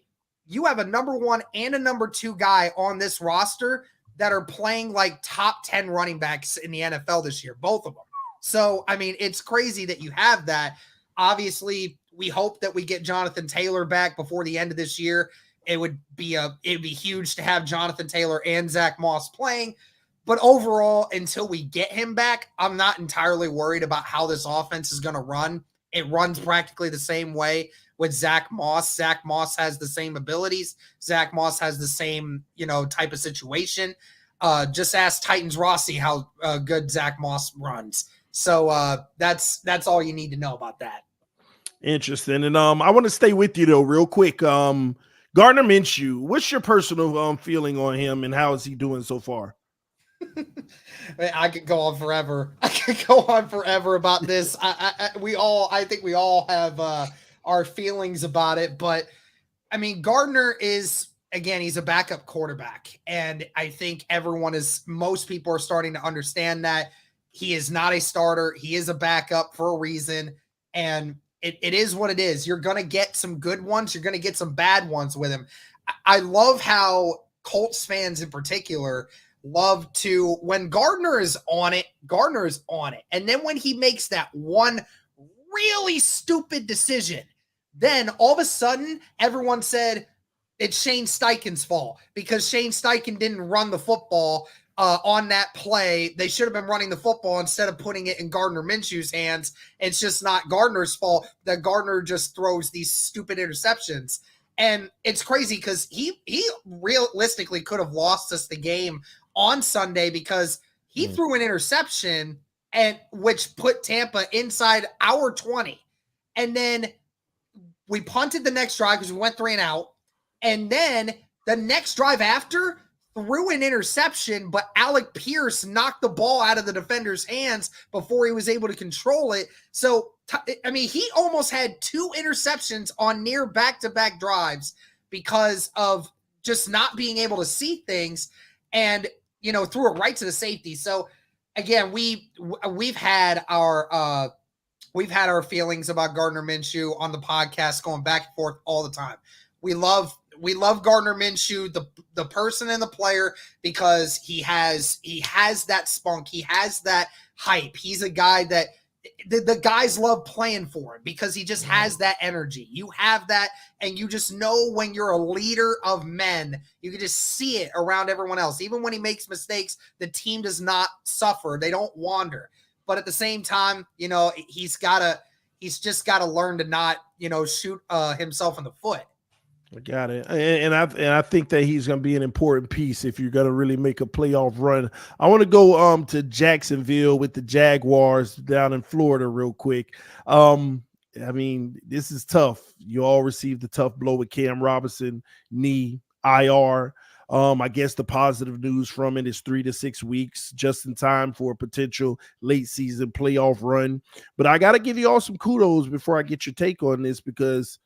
number 1 and a number 2 guy on this roster that are playing like top 10 running backs in the NFL this year, both of them. So, it's crazy that you have that. Obviously, we hope that we get Jonathan Taylor back before the end of this year. It would be huge to have Jonathan Taylor and Zach Moss playing. But overall, until we get him back, I'm not entirely worried about how this offense is going to run. It runs practically the same way with Zach Moss. Zach Moss has the same abilities. Zach Moss has the same, type of situation. Just ask Titans Rossi how good Zach Moss runs. So that's all you need to know about that. Interesting. And I want to stay with you though, real quick. Gardner Minshew, what's your personal feeling on him and how is he doing so far? I could go on forever. I could go on forever about this. I think we all have our feelings about it, but I mean, Gardner is, again, he's a backup quarterback. And I think most people are starting to understand that he is not a starter. He is a backup for a reason. And it is what it is. You're going to get some good ones. You're going to get some bad ones with him. I love how Colts fans in particular love to, when Gardner is on it, Gardner is on it. And then when he makes that one really stupid decision, then all of a sudden everyone said it's Shane Steichen's fault because Shane Steichen didn't run the football on that play. They should have been running the football instead of putting it in Gardner Minshew's hands. It's just not Gardner's fault that Gardner just throws these stupid interceptions. And it's crazy because he realistically could have lost us the game on Sunday because he threw an interception which put Tampa inside our 20. And then we punted the next drive because we went 3 and out. And then the next drive after threw an interception, but Alec Pierce knocked the ball out of the defender's hands before he was able to control it. So, I mean, he almost had 2 interceptions on near back-to-back drives because of just not being able to see things and, threw it right to the safety. So, again, we've had our feelings about Gardner Minshew on the podcast going back and forth all the time. We love Gardner Minshew, the person and the player, because he has that spunk. He has that hype. He's a guy that the guys love playing for him because he just has that energy. You have that, and you just know when you're a leader of men, you can just see it around everyone else. Even when he makes mistakes, the team does not suffer. They don't wander. But at the same time, he's just got to learn to not, shoot himself in the foot. I got it. And I think that he's going to be an important piece if you're going to really make a playoff run. I want to go to Jacksonville with the Jaguars down in Florida real quick. I mean, this is tough. You all received the tough blow with Cam Robinson, knee, IR. I guess the positive news from it is 3 to 6 weeks, just in time for a potential late season playoff run. But I got to give you all some kudos before I get your take on this, because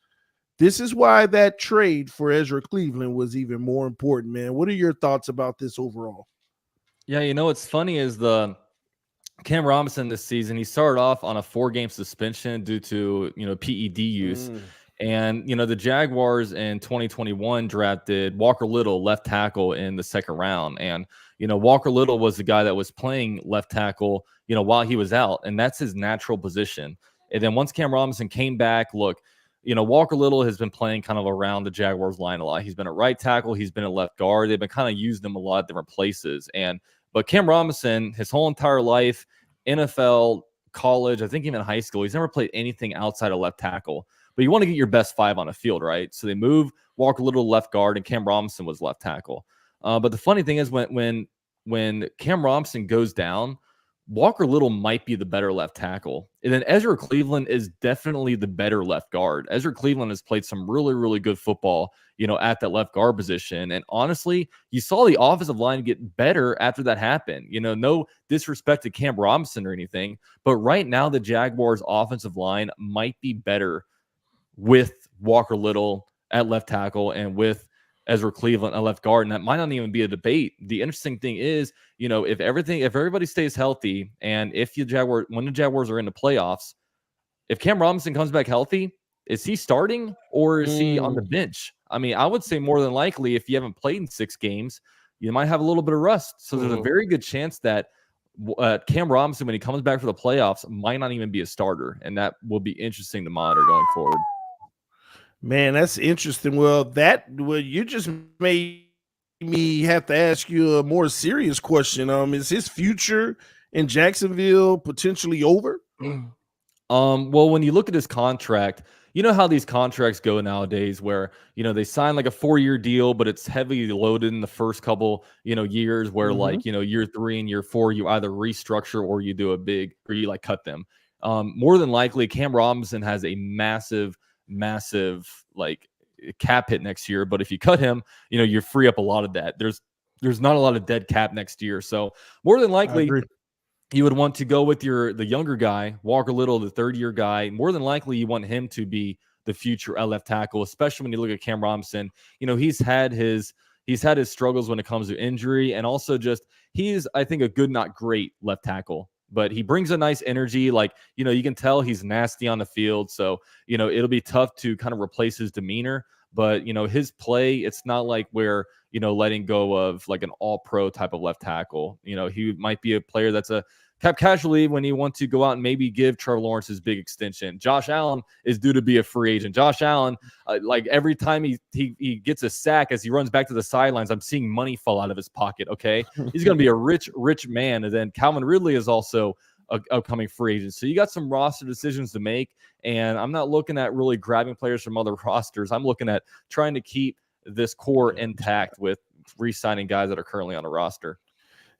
this is why that trade for Ezra Cleveland was even more important, man. What are your thoughts about this overall? Yeah, what's funny is the Cam Robinson this season, he started off on a 4-game suspension due to, PED use. And, the Jaguars in 2021 drafted Walker Little, left tackle, in the 2nd round. And, Walker Little was the guy that was playing left tackle, while he was out. And that's his natural position. And then once Cam Robinson came back, look, Walker Little has been playing kind of around the Jaguars line a lot. He's been a right tackle. He's been a left guard. They've been kind of using him a lot of different places. But Cam Robinson, his whole entire life, NFL, college, I think even high school, he's never played anything outside of left tackle. But you want to get your best 5 on a field, right? So they move Walker Little to left guard, and Cam Robinson was left tackle. But the funny thing is when Cam Robinson goes down, Walker Little might be the better left tackle. And then Ezra Cleveland is definitely the better left guard. Ezra Cleveland has played some really, really good football, at that left guard position. And honestly, you saw the offensive line get better after that happened. No disrespect to Cam Robinson or anything, but right now the Jaguars offensive line might be better with Walker Little at left tackle and with Ezra Cleveland at left guard, and that might not even be a debate. The interesting thing is, if everybody stays healthy, and when the Jaguars are in the playoffs, if Cam Robinson comes back healthy, is he starting or is he on the bench? I mean, I would say more than likely, if you haven't played in 6 games, you might have a little bit of rust. So there's a very good chance that Cam Robinson, when he comes back for the playoffs, might not even be a starter, and that will be interesting to monitor going forward. Man, that's interesting. Well, you just made me have to ask you a more serious question. Is his future in Jacksonville potentially over? Well, when you look at his contract, you know how these contracts go nowadays where, they sign like a 4-year deal, but it's heavily loaded in the first couple, years where like, year 3 and year 4, you either restructure or you do or you like cut them. More than likely, Cam Robinson has a massive like cap hit next year. But if you cut him, you free up a lot of that. There's not a lot of dead cap next year. So more than likely, you would want to go with the younger guy, Walker Little, the 3rd-year guy. More than likely, you want him to be the future left tackle, especially when you look at Cam Robinson. He's had his struggles when it comes to injury, and also just he's, I think, a good, not great left tackle. But he brings a nice energy. Like, you can tell he's nasty on the field. So, it'll be tough to kind of replace his demeanor. But, his play, it's not like we're, letting go of like an all-pro type of left tackle. He might be a player that's a cap casualty when you want to go out and maybe give Trevor Lawrence his big extension. Josh Allen is due to be a free agent. Josh Allen, like every time he gets a sack as he runs back to the sidelines, I'm seeing money fall out of his pocket, okay? He's going to be a rich man. And then Calvin Ridley is also a upcoming free agent. So you got some roster decisions to make, and I'm not looking at really grabbing players from other rosters. I'm looking at trying to keep this core intact with re-signing guys that are currently on a roster.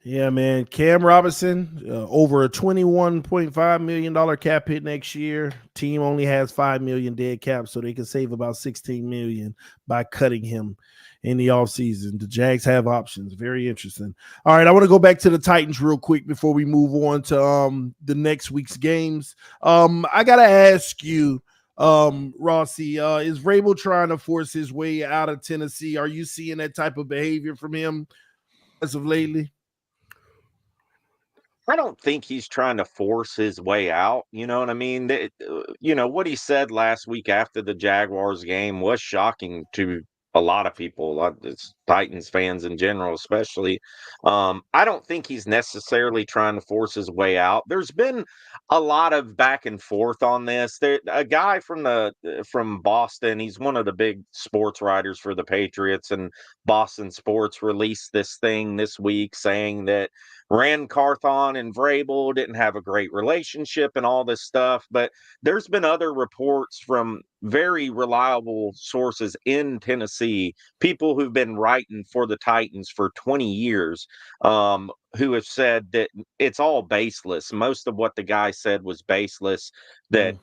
Yeah, man. Cam Robinson, over a $21.5 million cap hit next year. Team only has $5 million dead cap, so they can save about $16 million by cutting him in the offseason. The Jags have options. Very interesting. All right, I want to go back to the Titans real quick before we move on to the next week's games. I got to ask you, Rossi, is Vrabel trying to force his way out of Tennessee? Are you seeing that type of behavior from him as of lately? I don't think he's trying to force his way out. You know what I mean? What he said last week after the Jaguars game was shocking to a lot of people, Titans fans in general, especially. I don't think he's necessarily trying to force his way out. There's been a lot of back and forth on this. A guy from Boston, he's one of the big sports writers for the Patriots, and Boston Sports released this thing this week saying that Rand Carthon and Vrabel didn't have a great relationship and all this stuff. But there's been other reports from very reliable sources in Tennessee, people who've been writing for the Titans for 20 years, who have said that it's all baseless. Most of what the guy said was baseless, that,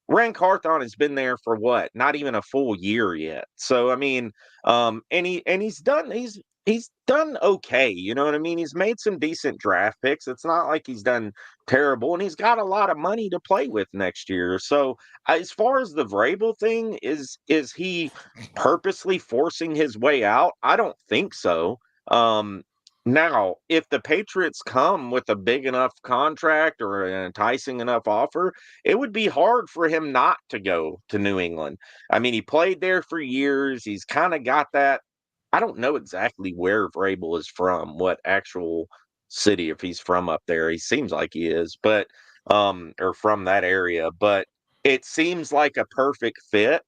Rand Carthon has been there for what? Not even a full year yet. So, I mean, he's done okay. You know what I mean? He's made some decent draft picks. It's not like he's done terrible, and he's got a lot of money to play with next year. So as far as the Vrabel thing, is he purposely forcing his way out? I don't think so. Now, if the Patriots come with a big enough contract or an enticing enough offer, it would be hard for him not to go to New England. I mean, he played there for years. He's kind of got that. I don't know exactly where Vrabel is from, what actual city, if he's from up there. He seems like he is, but or from that area, but it seems like a perfect fit.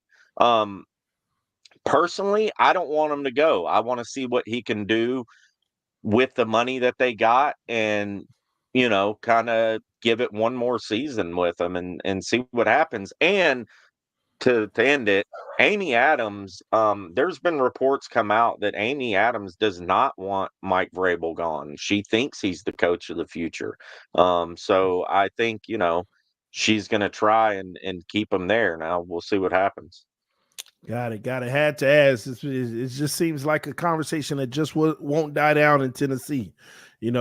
Personally, I don't want him to go. I want to see what he can do with the money that they got, and kind of give it one more season with them and see what happens. And to end it, Amy Adams, there's been reports come out that Amy Adams does not want Mike Vrabel gone. She thinks he's the coach of the future. So I think, she's going to try and keep him there. Now we'll see what happens. Got it. Had to ask. It just seems like a conversation that just won't die down in Tennessee,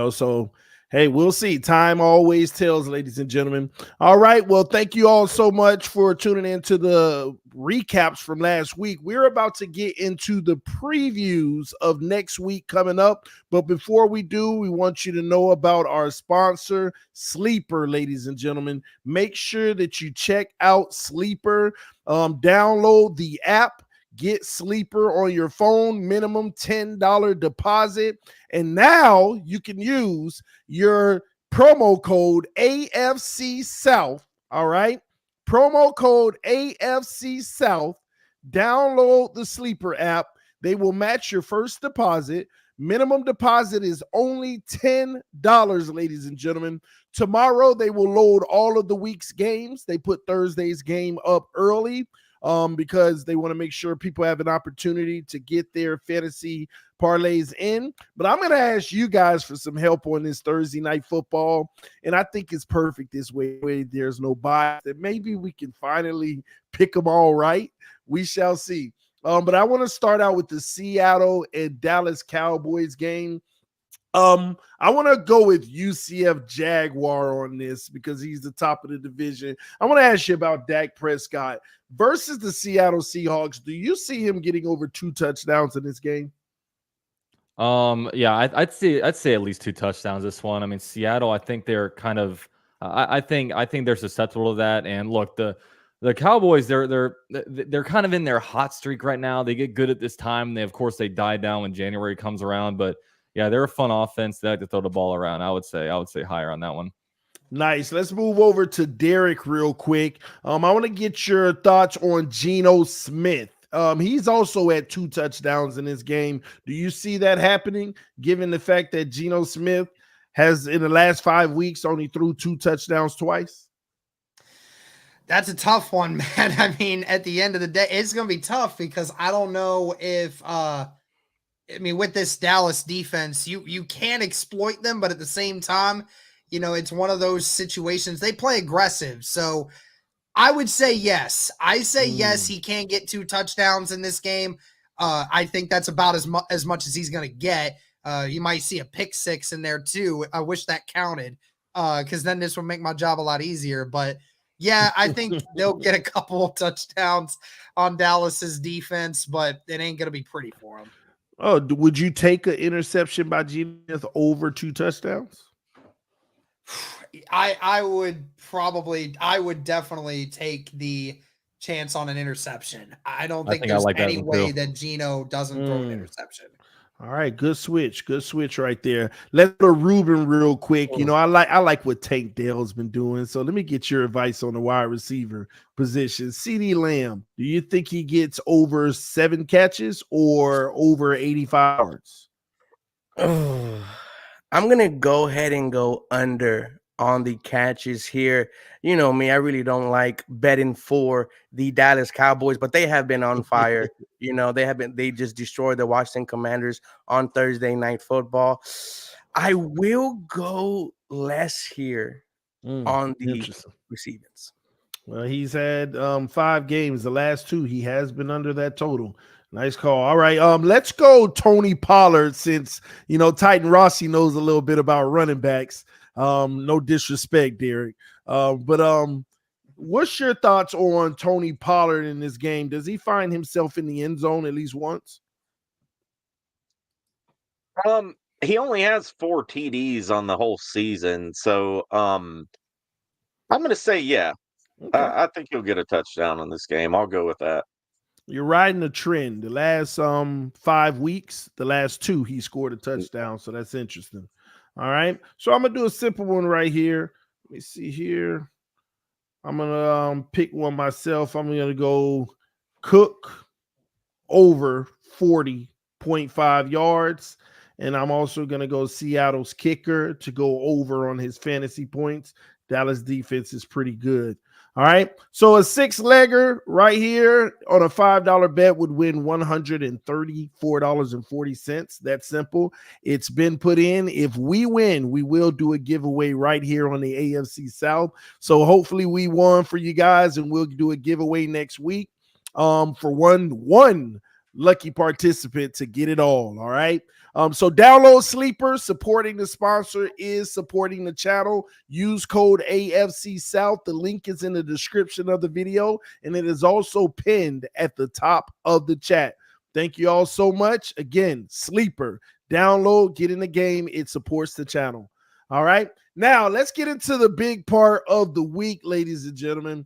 so hey, we'll see. Time always tells, ladies and gentlemen. All right. Well, thank you all so much for tuning into the recaps from last week. We're about to get into the previews of next week coming up. But before we do, we want you to know about our sponsor, Sleeper, ladies and gentlemen. Make sure that you check out Sleeper. Download the app. Get Sleeper on your phone, minimum $10 deposit. And now you can use your promo code AFC South. All right. Promo code AFC South. Download the Sleeper app. They will match your first deposit. Minimum deposit is only $10, ladies and gentlemen. Tomorrow, they will load all of the week's games. They put Thursday's game up early because they want to make sure people have an opportunity to get their fantasy parlays in. But I'm going to ask you guys for some help on this Thursday night football. And I think it's perfect this way. There's no bias. And maybe we can finally pick them all right. We shall see. But I want to start out with the Seattle and Dallas Cowboys game. I want to go with UCF Jaguar on this because he's the top of the division. I want to ask you about Dak Prescott versus the Seattle Seahawks. Do you see him getting over 2 touchdowns in this game? Yeah, I'd say at least 2 touchdowns this one. I mean, Seattle, I think they're kind of I think they're susceptible to that. And look, the Cowboys, they're kind of in their hot streak right now. They get good at this time. Of course they die down when January comes around, but yeah, they're a fun offense. They like to throw the ball around. I would say higher on that one. Nice. Let's move over to Derek real quick. I want to get your thoughts on Geno Smith. He's also at 2 touchdowns in this game. Do you see that happening, given the fact that Geno Smith has, in the last 5 weeks, only threw 2 touchdowns twice? That's a tough one, man. I mean, at the end of the day, it's going to be tough because I don't know if with this Dallas defense, you can exploit them, but at the same time, it's one of those situations. They play aggressive. So I would say yes. I say yes, he can get 2 touchdowns in this game. I think that's about as much as he's going to get. You might see a pick 6 in there too. I wish that counted because then this would make my job a lot easier. But yeah, I think they'll get a couple of touchdowns on Dallas's defense, but it ain't going to be pretty for them. Oh, would you take an interception by Geno Smith over 2 touchdowns? I would definitely take the chance on an interception. I don't think there's any way that Geno doesn't throw an interception. All right, good switch right there. Let's go to Ruben real quick. I like what Tank Dell's been doing. So let me get your advice on the wide receiver position. CeeDee Lamb, do you think he gets over 7 catches or over 85 yards? I'm gonna go ahead and go under on the catches here. You know me, I really don't like betting for the Dallas Cowboys, but they have been on fire. They just destroyed the Washington Commanders on Thursday Night Football. I will go less here on the receivings. Well, he's had 5 games. The last 2, he has been under that total. Nice call. All right, let's go Tony Pollard since, Titan Rossi knows a little bit about running backs. No disrespect, Derek. But what's your thoughts on Tony Pollard in this game? Does he find himself in the end zone at least once? He only has 4 TDs on the whole season, so I'm going to say yeah. Okay. I think he'll get a touchdown in this game. I'll go with that. You're riding a trend. The last 5 weeks, the last 2, he scored a touchdown, so that's interesting. All right, so I'm gonna do a simple one right here. Let me see here. I'm gonna pick one myself. I'm gonna go Cook over 40.5 yards, and I'm also gonna go Seattle's kicker to go over on his fantasy points. Dallas defense is pretty good. All right, so a 6-legger right here on a $5 bet would win $134.40. That's simple. It's been put in. If we win, we will do a giveaway right here on the AFC South. So hopefully we won for you guys, and we'll do a giveaway next week for one lucky participant to get it all. All right. So download Sleeper. Supporting the sponsor is supporting the channel. Use code AFC South. The link is in the description of the video, and it is also pinned at the top of the chat. Thank you all so much. Again, Sleeper. Download, get in the game. It supports the channel. All right. Now let's get into the big part of the week, ladies and gentlemen.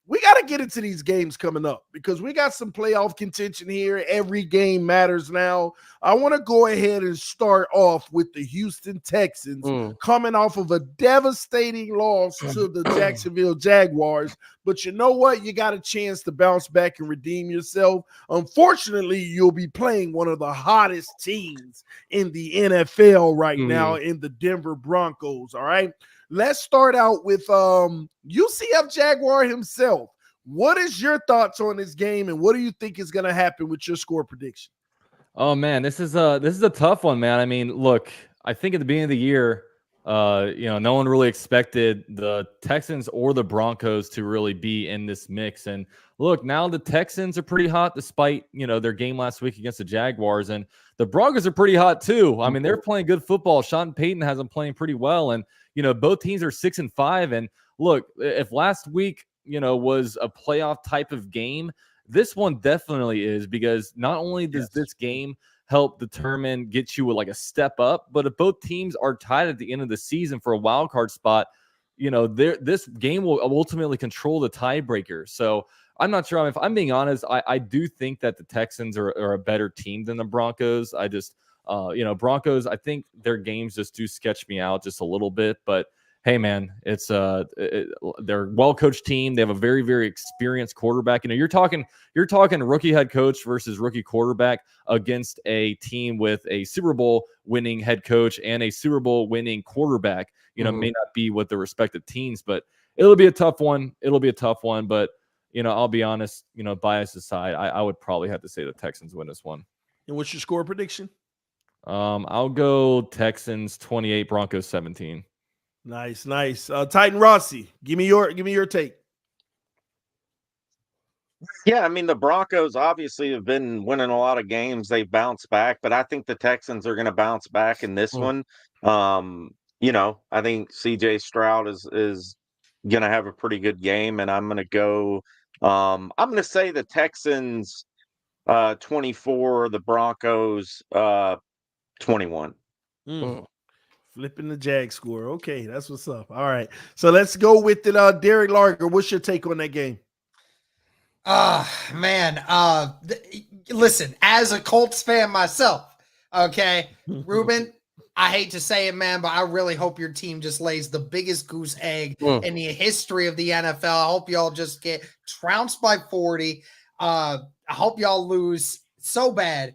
we got to get into these games coming up because we got some playoff contention here. Every game matters now. I want to go ahead and start off with the Houston Texans coming off of a devastating loss to the Jacksonville Jaguars. But you know what? You got a chance to bounce back and redeem yourself. Unfortunately, you'll be playing one of the hottest teams in the NFL right now in the Denver Broncos, all right? Let's start out with UCF Jaguar himself. What is your thoughts on this game, and what do you think is going to happen with your score prediction? Oh man, this is a tough one, man. I mean, look, I think at the beginning of the year, no one really expected the Texans or the Broncos to really be in this mix. And look, now the Texans are pretty hot despite, their game last week against the Jaguars, and the Broncos are pretty hot too. I mean, they're playing good football. Sean Payton has them playing pretty well, and both teams are 6-5. And look, if last week, was a playoff type of game, this one definitely is, because not only does this game help get you like a step up, but if both teams are tied at the end of the season for a wild card spot, this game will ultimately control the tiebreaker. So I'm not sure. If I'm being honest, I do think that the Texans are a better team than the Broncos. I just, Broncos, I think their games just do sketch me out just a little bit, but hey, man, it's they're a well-coached team. They have a very, very experienced quarterback. You're talking rookie head coach versus rookie quarterback against a team with a Super Bowl winning head coach and a Super Bowl winning quarterback. May not be what the respective teams, but it'll be a tough one. But I'll be honest. Bias aside, I would probably have to say the Texans win this one. And what's your score prediction? I'll go Texans 28, Broncos 17. Nice. Titan Rossi, give me your take. Yeah, I mean, the Broncos obviously have been winning a lot of games. They've bounced back, but I think the Texans are going to bounce back in this one. I think CJ Stroud is going to have a pretty good game, and I'm going to go. I'm going to say the Texans 24, the Broncos 21. Flipping the Jag score. Okay, that's what's up. All right. So let's go with it. Derek Larger, what's your take on that game? Man. Listen, as a Colts fan myself, okay, Ruben, I hate to say it, man, but I really hope your team just lays the biggest goose egg in the history of the NFL. I hope y'all just get trounced by 40. I hope y'all lose so bad.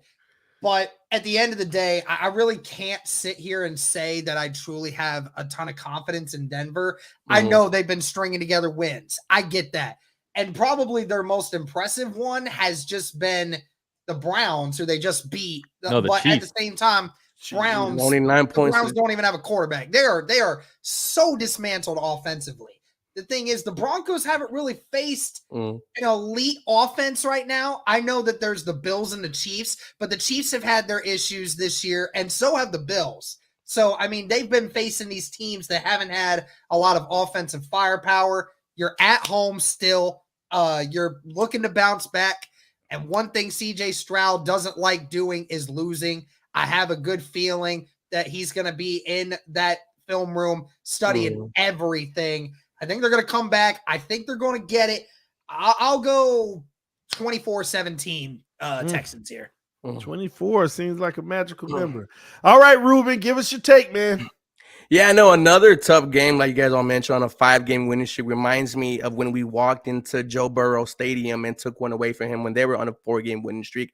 But at the end of the day, I really can't sit here and say that I truly have a ton of confidence in Denver. I know they've been stringing together wins. I get that. And probably their most impressive one has just been the Browns, who they just beat. No, but Chiefs. at the same time, Browns, only 9 points. Browns don't even have a quarterback. They are so dismantled offensively. The thing is, the Broncos haven't really faced an elite offense right now. I know that there's the Bills and the Chiefs, but the Chiefs have had their issues this year, and so have the Bills. So, I mean, they've been facing these teams that haven't had a lot of offensive firepower. You're at home still. You're looking to bounce back. And one thing CJ Stroud doesn't like doing is losing. I have a good feeling that he's going to be in that film room studying everything. I think they're going to come back. I think they're going to get it. I'll go 24-17 Texans here. 24 seems like a magical number. All right, Ruben, give us your take, man. Yeah, no, another tough game, like you guys all mentioned, on a 5-game winning streak reminds me of when we walked into Joe Burrow Stadium and took one away from him when they were on a 4-game winning streak.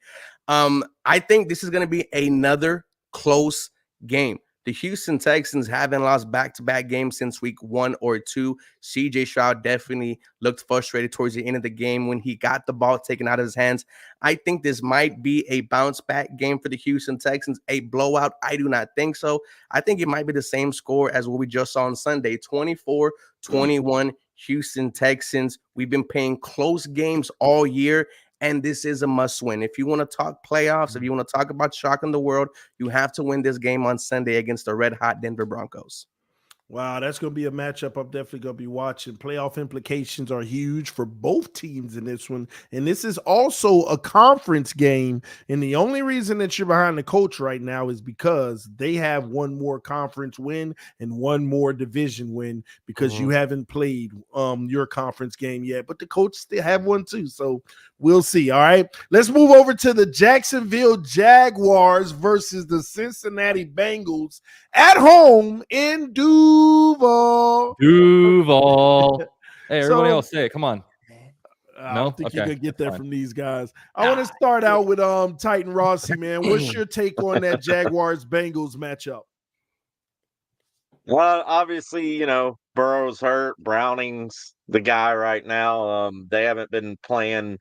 I think this is going to be another close game. The Houston Texans haven't lost back-to-back games since week 1 or 2. CJ Stroud definitely looked frustrated towards the end of the game when he got the ball taken out of his hands. I think this might be a bounce-back game for the Houston Texans. A blowout, I do not think so. I think it might be the same score as what we just saw on Sunday, 24-21 Houston Texans. We've been playing close games all year, and this is a must-win. If you want to talk playoffs, if you want to talk about shocking the world, you have to win this game on Sunday against the red-hot Denver Broncos. Wow, that's going to be a matchup I'm definitely going to be watching. Playoff implications are huge for both teams in this one. And this is also a conference game. And the only reason that you're behind the Colts right now is because they have one more conference win and one more division win because you haven't played your conference game yet. But the Colts still have one too. So we'll see. All right. Let's move over to the Jacksonville Jaguars versus the Cincinnati Bengals at home in Duval. Hey, everybody else say it. Come on. I No? don't think you're Okay, gonna get that's that fine. from these guys. I want to start out with Titan Rossi, man. What's your take on that Jaguars Bengals matchup? Well, obviously, Burrow's hurt. Browning's the guy right now. They haven't been playing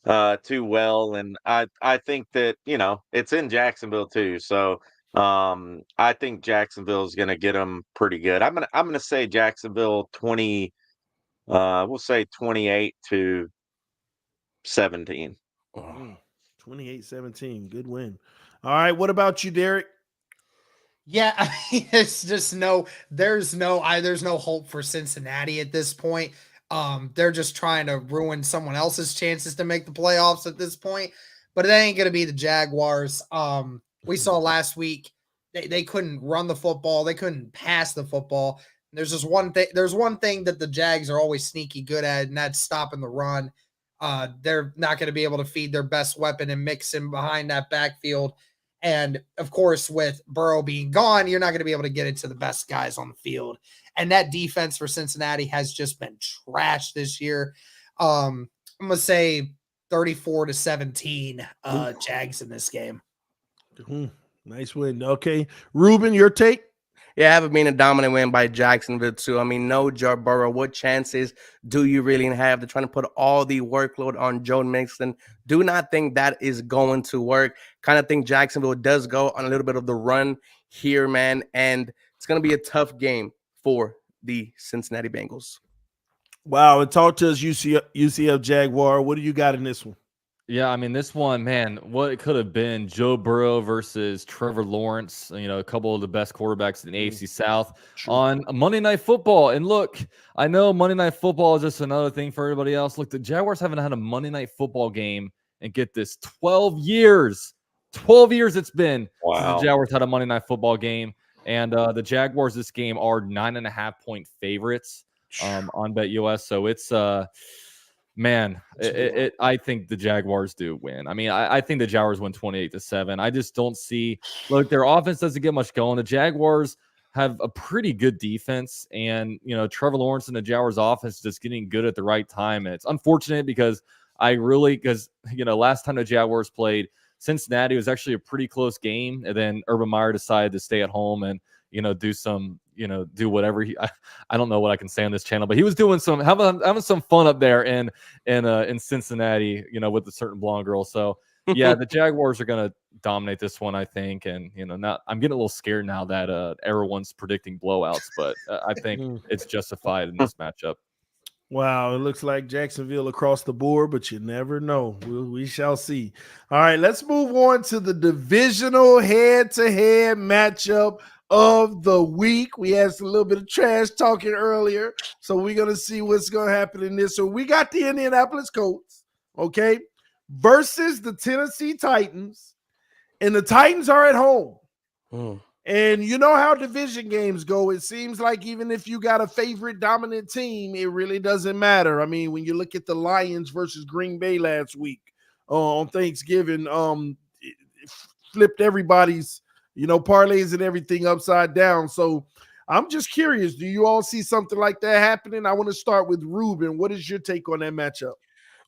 too well, and I think that it's in Jacksonville too. So I think Jacksonville's going to get them pretty good. I'm gonna say Jacksonville 20. We'll say 28-17. 28-17. Good win. All right. What about you, Derek? Yeah, I mean, it's just there's no hope for Cincinnati at this point. They're just trying to ruin someone else's chances to make the playoffs at this point, but it ain't gonna be the Jaguars. We saw last week they couldn't run the football, they couldn't pass the football. There's just one thing. There's one thing that the Jags are always sneaky good at, and that's stopping the run. They're not going to be able to feed their best weapon and mix him behind that backfield. And of course, with Burrow being gone, you're not going to be able to get it to the best guys on the field. And that defense for Cincinnati has just been trashed this year. I'm going to say 34-17 Jags in this game. Nice win. Okay. Ruben, your take? Yeah, I haven't been a dominant win by Jacksonville too. I mean, no Joe Burrow. What chances do you really have? They're trying to put all the workload on Joe Mixon. Do not think that is going to work. Kind of think Jacksonville does go on a little bit of the run here, man. And it's going to be a tough game for the Cincinnati Bengals. Wow. And talk to us, UCF Jaguar. What do you got in this one? Yeah, I mean, this one, man, what it could have been Joe Burrow versus Trevor Lawrence, a couple of the best quarterbacks in the AFC South on Monday Night Football. And look, I know Monday Night Football is just another thing for everybody else. Look, the Jaguars haven't had a Monday Night Football game, and get this, 12 years. 12 years it's been since the Jaguars had a Monday Night Football game. And the Jaguars this game are 9.5-point favorites on BetUS. So it's man, I think the Jaguars do win. I mean, I think the Jaguars win 28-7. I just don't see. Look, their offense doesn't get much going. The Jaguars have a pretty good defense, and Trevor Lawrence and the Jaguars offense just getting good at the right time. And it's unfortunate because last time the Jaguars played Cincinnati, it was actually a pretty close game, and then Urban Meyer decided to stay at home and do whatever I don't know what I can say on this channel, but he was doing having some fun up there in Cincinnati, with a certain blonde girl. So yeah, the Jaguars are going to dominate this one, I think. And now I'm getting a little scared now that everyone's predicting blowouts, but I think it's justified in this matchup. Wow, it looks like Jacksonville across the board, but you never know. We shall see. All right, let's move on to the divisional head-to-head matchup of the week. We had a little bit of trash talking earlier, so we're going to see what's going to happen in this. So we got the Indianapolis Colts, okay, versus the Tennessee Titans, and the Titans are at home. And you know how division games go. It seems like even if you got a favorite dominant team, it really doesn't matter. I mean, when you look at the Lions versus Green Bay last week on Thanksgiving, it flipped everybody's parlays and everything upside down. So I'm just curious, do you all see something like that happening? I want to start with Ruben. What is your take on that matchup?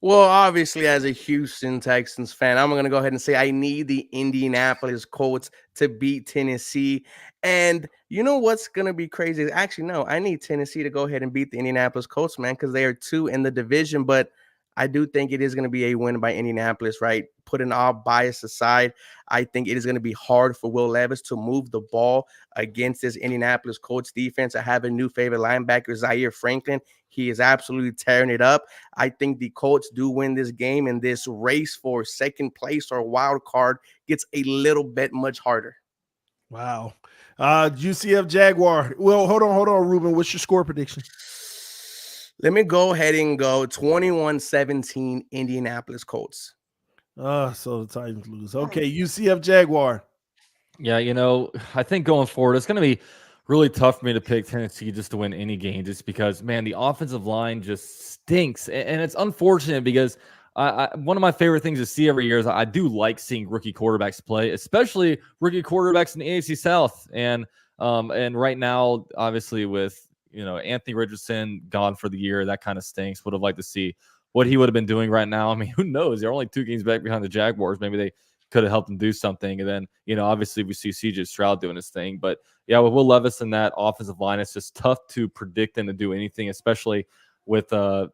Well, obviously, as a Houston Texans fan, I'm going to go ahead and say I need the Indianapolis Colts to beat Tennessee. And you know what's going to be crazy? Actually, no, I need Tennessee to go ahead and beat the Indianapolis Colts, man, because they are 2 in the division. But I do think it is going to be a win by Indianapolis, right? Putting all bias aside, I think it is going to be hard for Will Levis to move the ball against this Indianapolis Colts defense. I have a new favorite linebacker, Zaire Franklin. He is absolutely tearing it up. I think the Colts do win this game, and this race for second place or wild card gets a little bit much harder. Wow. UCF Jaguar. Well, hold on, Ruben. What's your score prediction? Let me go ahead and go 21-17 Indianapolis Colts. So the Titans lose. Okay, UCF Jaguar. Yeah, I think going forward, it's going to be really tough for me to pick Tennessee just to win any game, just because, man, the offensive line just stinks. And it's unfortunate because one of my favorite things to see every year is I do like seeing rookie quarterbacks play, especially rookie quarterbacks in the AFC South. And right now, obviously, with Anthony Richardson gone for the year, that kind of stinks. Would have liked to see what he would have been doing right now. I mean, who knows? They're only 2 games back behind the Jaguars. Maybe they could have helped him do something. And then, obviously we see CJ Stroud doing his thing. But yeah, with Will Levis and that offensive line, it's just tough to predict them to do anything, especially with the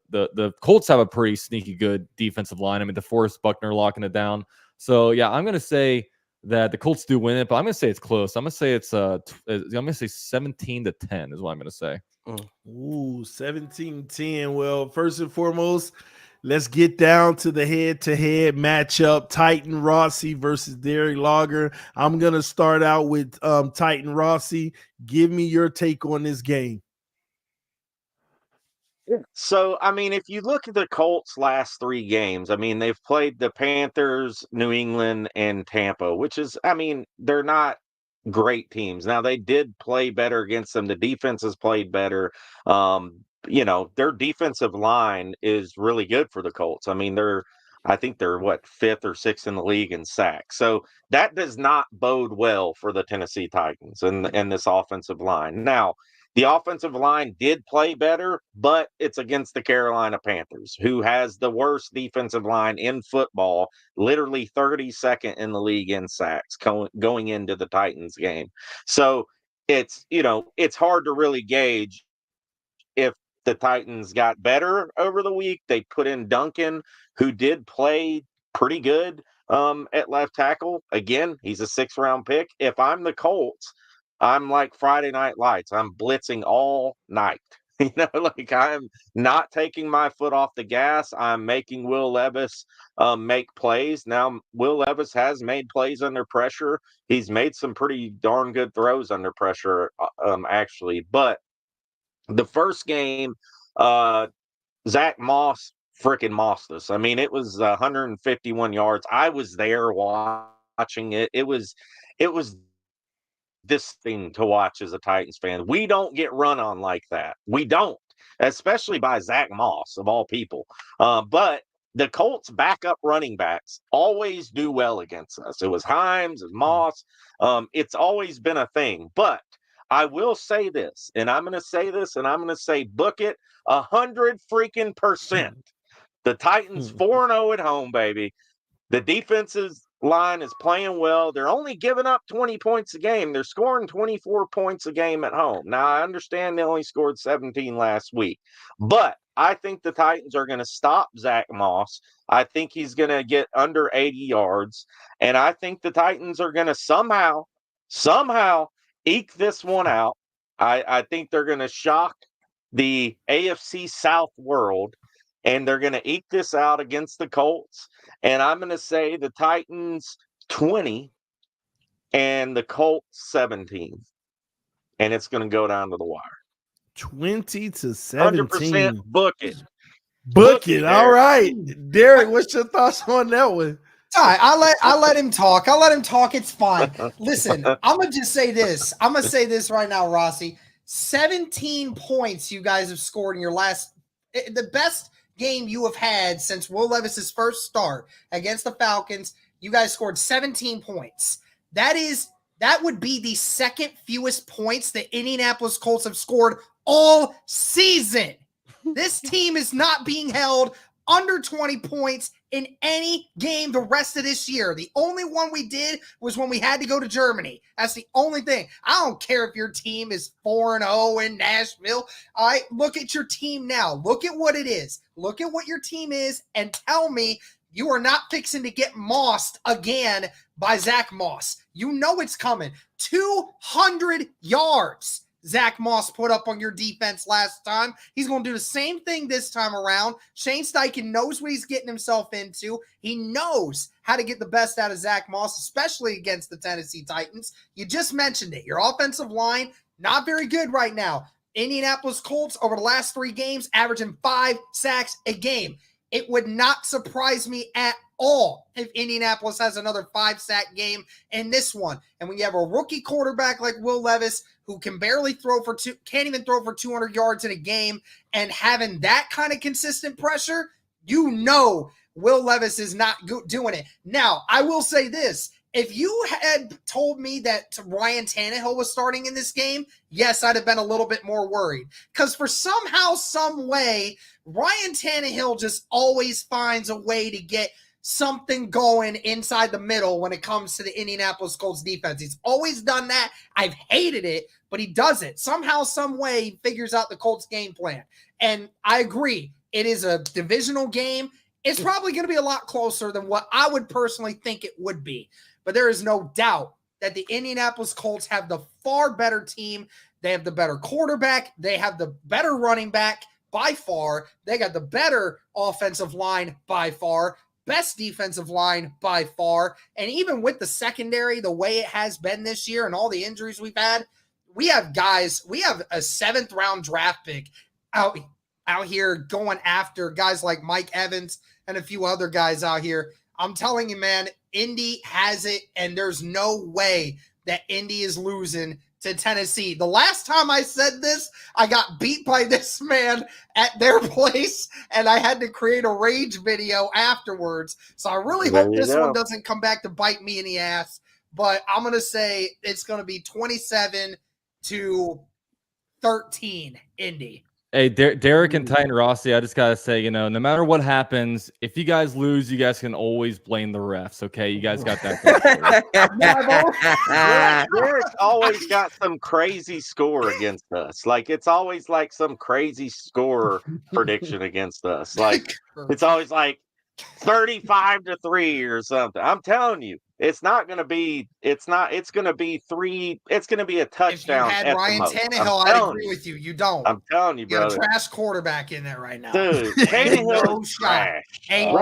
Colts have a pretty sneaky good defensive line. I mean, DeForest Buckner locking it down. So yeah, I'm going to say that the Colts do win it, but I'm going to say it's close. I'm going to say it's 17-10 is what I'm going to say. Ooh, 17-10. Well, first and foremost, let's get down to the head-to-head matchup. Titan Rossi versus Derek Lager. I'm going to start out with Titan Rossi. Give me your take on this game. So, I mean, if you look at the Colts' last 3 games, I mean, they've played the Panthers, New England, and Tampa, which is, I mean, they're not great teams. Now, they did play better against them. The defense has played better. Their defensive line is really good for the Colts. I mean, I think they're 5th or 6th in the league in sacks. So that does not bode well for the Tennessee Titans and this offensive line. Now, the offensive line did play better, but it's against the Carolina Panthers, who has the worst defensive line in football, literally 32nd in the league in sacks going into the Titans game. So it's hard to really gauge if the Titans got better over the week. They put in Duncan, who did play pretty good at left tackle. Again, he's a 6th-round pick. If I'm the Colts, I'm like Friday Night Lights. I'm blitzing all night. I'm not taking my foot off the gas. I'm making Will Levis make plays. Now, Will Levis has made plays under pressure. He's made some pretty darn good throws under pressure, actually. But the first game, Zach Moss freaking mossed us. I mean, it was 151 yards. I was there watching it. It was this thing to watch as a Titans fan. We don't get run on like that. We don't, especially by Zach Moss, of all people. But the Colts' backup running backs always do well against us. It was Himes, it was Moss. It's always been a thing. But I will say this, and I'm going to say this, and I'm going to say book it 100% The Titans 4-0 at home, baby. The defensive line is playing well. They're only giving up 20 points a game. They're scoring 24 points a game at home. Now, I understand they only scored 17 last week, but I think the Titans are going to stop Zach Moss. I think he's going to get under 80 yards, and I think the Titans are going to somehow eke this one out. I think they're going to shock the AFC South world, and they're going to eke this out against the Colts. And I'm going to say the Titans 20 and the Colts 17. And it's going to go down to the wire. 20-17. 100% book it. Book it. All right. Derek, what's your thoughts on that one? All right, I let him talk. I'll let him talk. It's fine. Listen, I'm gonna just say this. I'm gonna say this right now, Rossi. 17 points you guys have scored in your the best game you have had since Will Levis's first start against the Falcons. You guys scored 17 points. That would be the second fewest points the Indianapolis Colts have scored all season. This team is not being held under 20 points in any game the rest of this year. The only one we did was when we had to go to Germany. That's the only thing. I don't care if your team is 4-0 in Nashville. All right, look at your team now. Look at what it is. Look at what your team is and tell me you are not fixing to get mossed again by Zach Moss. You know it's coming. 200 yards. Zach Moss put up on your defense last time. He's going to do the same thing this time around. Shane Steichen knows what he's getting himself into. He knows how to get the best out of Zach Moss, especially against the Tennessee Titans. You just mentioned it. Your offensive line, not very good right now. Indianapolis Colts over the last 3 games, averaging 5 sacks a game. It would not surprise me at all if Indianapolis has another 5-sack game in this one. And when you have a rookie quarterback like Will Levis, who can barely can't even throw for 200 yards in a game, and having that kind of consistent pressure, you know Will Levis is not doing it. Now, I will say this. If you had told me that Ryan Tannehill was starting in this game, yes, I'd have been a little bit more worried. Because for somehow, some way, Ryan Tannehill just always finds a way to get something going inside the middle when it comes to the Indianapolis Colts defense. He's always done that. I've hated it, but he does it. Somehow, some way, he figures out the Colts game plan. And I agree. It is a divisional game. It's probably going to be a lot closer than what I would personally think it would be. But there is no doubt that the Indianapolis Colts have the far better team. They have the better quarterback. They have the better running back by far. They got the better offensive line by far. Best defensive line by far. And even with the secondary, the way it has been this year and all the injuries we've had, we have a 7th round draft pick out here going after guys like Mike Evans and a few other guys out here. I'm telling you, man, Indy has it, and there's no way that Indy is losing to Tennessee. The last time I said this, I got beat by this man at their place, and I had to create a rage video afterwards. So I really hope this one doesn't come back to bite me in the ass. But I'm going to say it's going to be 27-13 Indy. Hey, Derek and Titan Rossi, I just got to say, no matter what happens, if you guys lose, you guys can always blame the refs, okay? You guys got that. Derek's always got some crazy score against us. Like, it's always like some crazy score prediction against us. Like, it's always like 35-3 or something. I'm telling you. It's going to be 3. It's going to be a touchdown. If you had Ryan Tannehill, I'd agree with you. You don't. I'm telling you, brother. You got a trash quarterback in there right now. Dude, Tannehill is trash. Ain't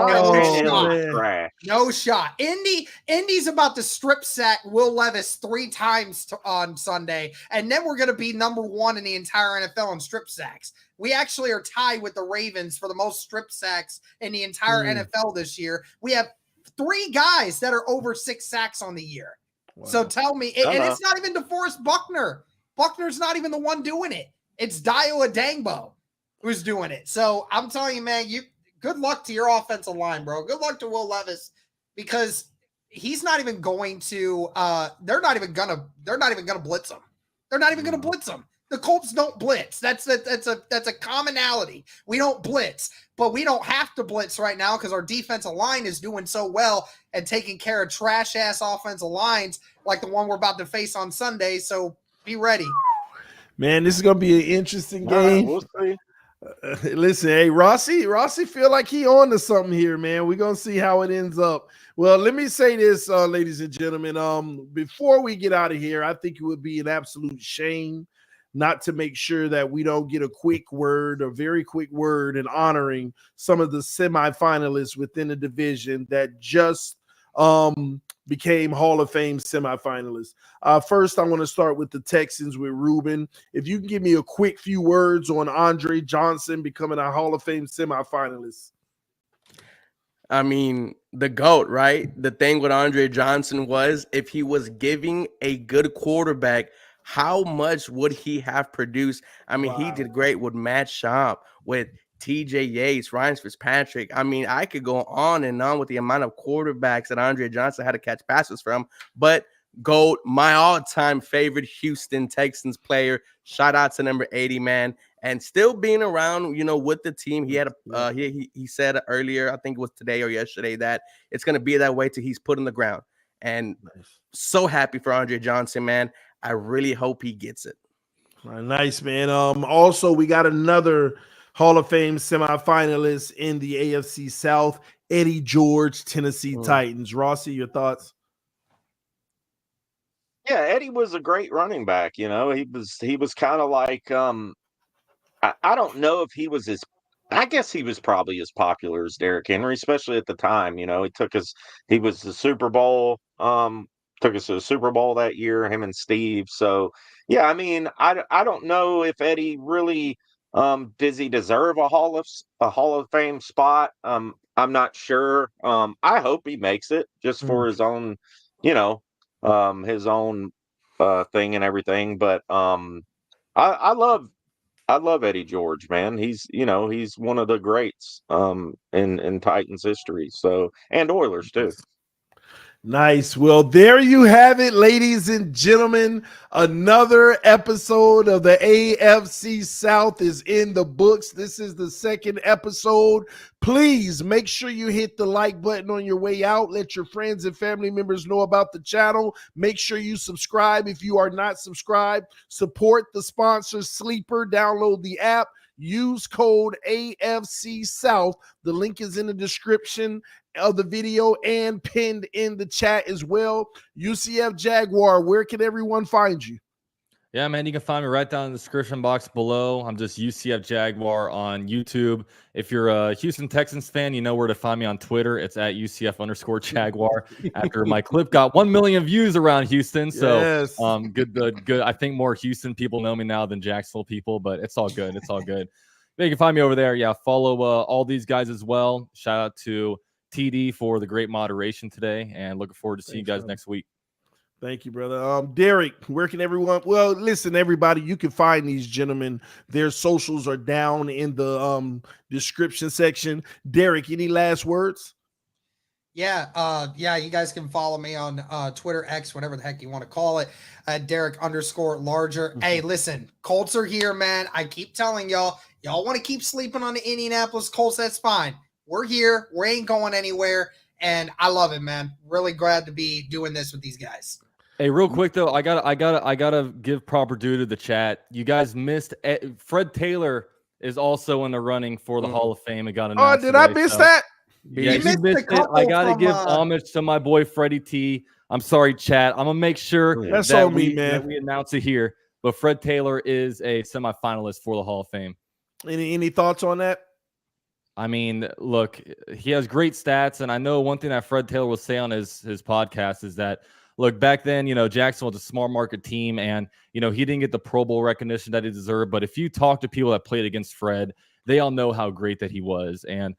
no shot. Indy's about to strip sack Will Levis 3 times on Sunday, and then we're going to be number 1 in the entire NFL in strip sacks. We actually are tied with the Ravens for the most strip sacks in the entire NFL this year. We have 3 guys that are over 6 sacks on the year. Wow. So tell me, and it's not even DeForest Buckner. Buckner's not even the one doing it. It's Dio Adangbo who's doing it. So I'm telling you, man, good luck to your offensive line, bro. Good luck to Will Levis, because he's not even going to they're not even gonna blitz him. They're not even gonna blitz him. The Colts don't blitz. That's a commonality. We don't blitz, but we don't have to blitz right now because our defensive line is doing so well and taking care of trash-ass offensive lines like the one we're about to face on Sunday. So be ready. Man, this is going to be an interesting game. We'll see. Listen, hey, Rossi feel like he on to something here, man. We're going to see how it ends up. Well, let me say this, ladies and gentlemen. Before we get out of here, I think it would be an absolute shame not to make sure that we don't get a very quick word in honoring some of the semifinalists within the division that just became Hall of Fame semifinalists. First, I want to start with the Texans with Ruben. If you can give me a quick few words on Andre Johnson becoming a Hall of Fame semifinalist. I mean, the GOAT, right? The thing with Andre Johnson was if he was giving a good quarterback, how much would he have produced? I mean, He did great with Matt Schaub, with TJ Yates, Ryan Fitzpatrick. I mean, I could go on and on with the amount of quarterbacks that Andre Johnson had to catch passes from. But GOAT, my all-time favorite Houston Texans player. Shout out to number 80, man. And still being around, with the team. He had he said earlier, I think it was today or yesterday, that it's going to be that way till he's put in the ground. And so happy for Andre Johnson, man. I really hope he gets it. Nice, man. Also, we got another Hall of Fame semifinalist in the AFC South, Eddie George, Tennessee Titans. Rossi, your thoughts? Yeah, Eddie was a great running back. He was kind of like I don't know if he was as I guess he was probably as popular as Derrick Henry, especially at the time. He was the Super Bowl, took us to the Super Bowl that year, him and Steve. So yeah, I mean, I don't know if Eddie really does he deserve a Hall of Fame spot. I'm not sure. I hope he makes it just for his own, his own thing and everything. But I love Eddie George, man. He's one of the greats in Titans history. So, and Oilers too. Nice. Well, there you have it, ladies and gentlemen. Another episode of the AFC South is in the books. This is the second episode. Please make sure you hit the like button on your way out. Let your friends and family members know about the channel. Make sure you subscribe if you are not subscribed. Support the sponsor, Sleeper. Download the app. Use code AFC South. The link is in the description of the video and pinned in the chat as well. UCF Jaguar, where can everyone find you? Yeah, man, you can find me right down in the description box below. I'm just UCF Jaguar on YouTube. If you're a Houston Texans fan, you know where to find me on Twitter. It's at UCF_Jaguar. After my clip got 1 million views around Houston. So Yes. good. I think more Houston people know me now than Jacksonville people, but it's all good. It's all good. But you can find me over there. Yeah, follow all these guys as well. Shout out to TD for the great moderation today, and looking forward to seeing you guys next week. Thank you, brother. Derek, where can everyone? Well, listen, everybody, you can find these gentlemen. Their socials are down in the description section. Derek, any last words? Yeah, you guys can follow me on Twitter, X, whatever the heck you want to call it, Derek_Larger. Hey, listen, Colts are here, man. I keep telling y'all want to keep sleeping on the Indianapolis Colts. That's fine. We're here. We ain't going anywhere. And I love it, man. Really glad to be doing this with these guys. Hey, real quick though, I gotta give proper due to the chat. You guys missed Fred Taylor is also in the running for the Hall of Fame and got announced. Oh, did I miss that? Yeah, you missed it. I gotta give homage to my boy Freddie T. I'm sorry, chat. I'm gonna make sure that's that on me, man. that we announce it here. But Fred Taylor is a semifinalist for the Hall of Fame. Any thoughts on that? I mean, look, he has great stats, and I know one thing that Fred Taylor will say on his podcast is that, look, back then, Jackson was a smart market team, and, he didn't get the Pro Bowl recognition that he deserved. But if you talk to people that played against Fred, they all know how great that he was. And,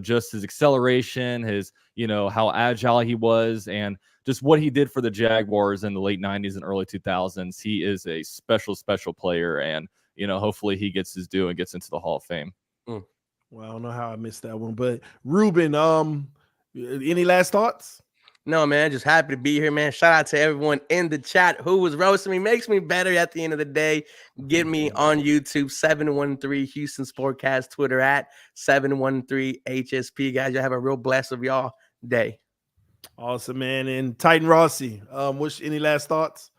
just his acceleration, his, how agile he was, and just what he did for the Jaguars in the late 90s and early 2000s. He is a special, special player. And, hopefully he gets his due and gets into the Hall of Fame. Well, I don't know how I missed that one. But, Ruben, any last thoughts? No, man, just happy to be here, man. Shout out to everyone in the chat who was roasting me. Makes me better at the end of the day. Get me on YouTube, 713 Houston Sportcast, Twitter at 713 HSP. Guys, y'all have a real blessed of y'all day. Awesome, man. And Titan Rossi, any last thoughts?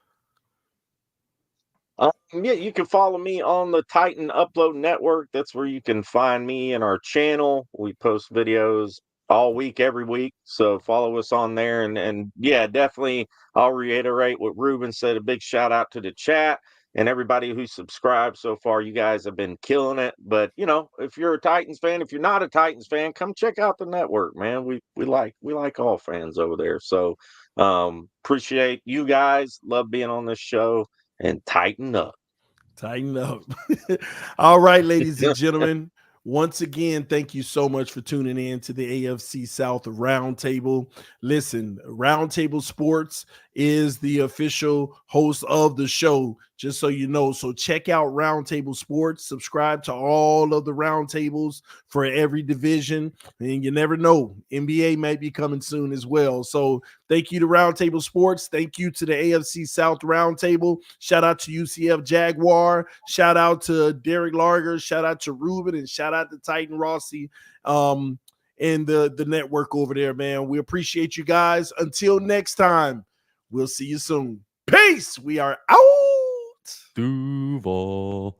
Yeah, you can follow me on the Titan Upload Network. That's where you can find me and our channel. We post videos all week, every week. So follow us on there. And yeah, definitely, I'll reiterate what Ruben said. A big shout out to the chat and everybody who subscribed so far. You guys have been killing it. But, if you're a Titans fan, if you're not a Titans fan, come check out the network, man. We like all fans over there. So appreciate you guys. Love being on this show. And tighten up. Tighten up. All right, ladies and gentlemen. Once again, thank you so much for tuning in to the AFC South Roundtable. Listen, Roundtable Sports is the official host of the show, just so you know. So check out Roundtable Sports. Subscribe to all of the roundtables for every division. And you never know, NBA might be coming soon as well. So thank you to Roundtable Sports. Thank you to the AFC South Roundtable. Shout out to UCF Jaguar. Shout out to Derek Larger. Shout out to Ruben. And shout out to Titan Rossi and the network over there, man. We appreciate you guys. Until next time, we'll see you soon. Peace. We are out. Duval.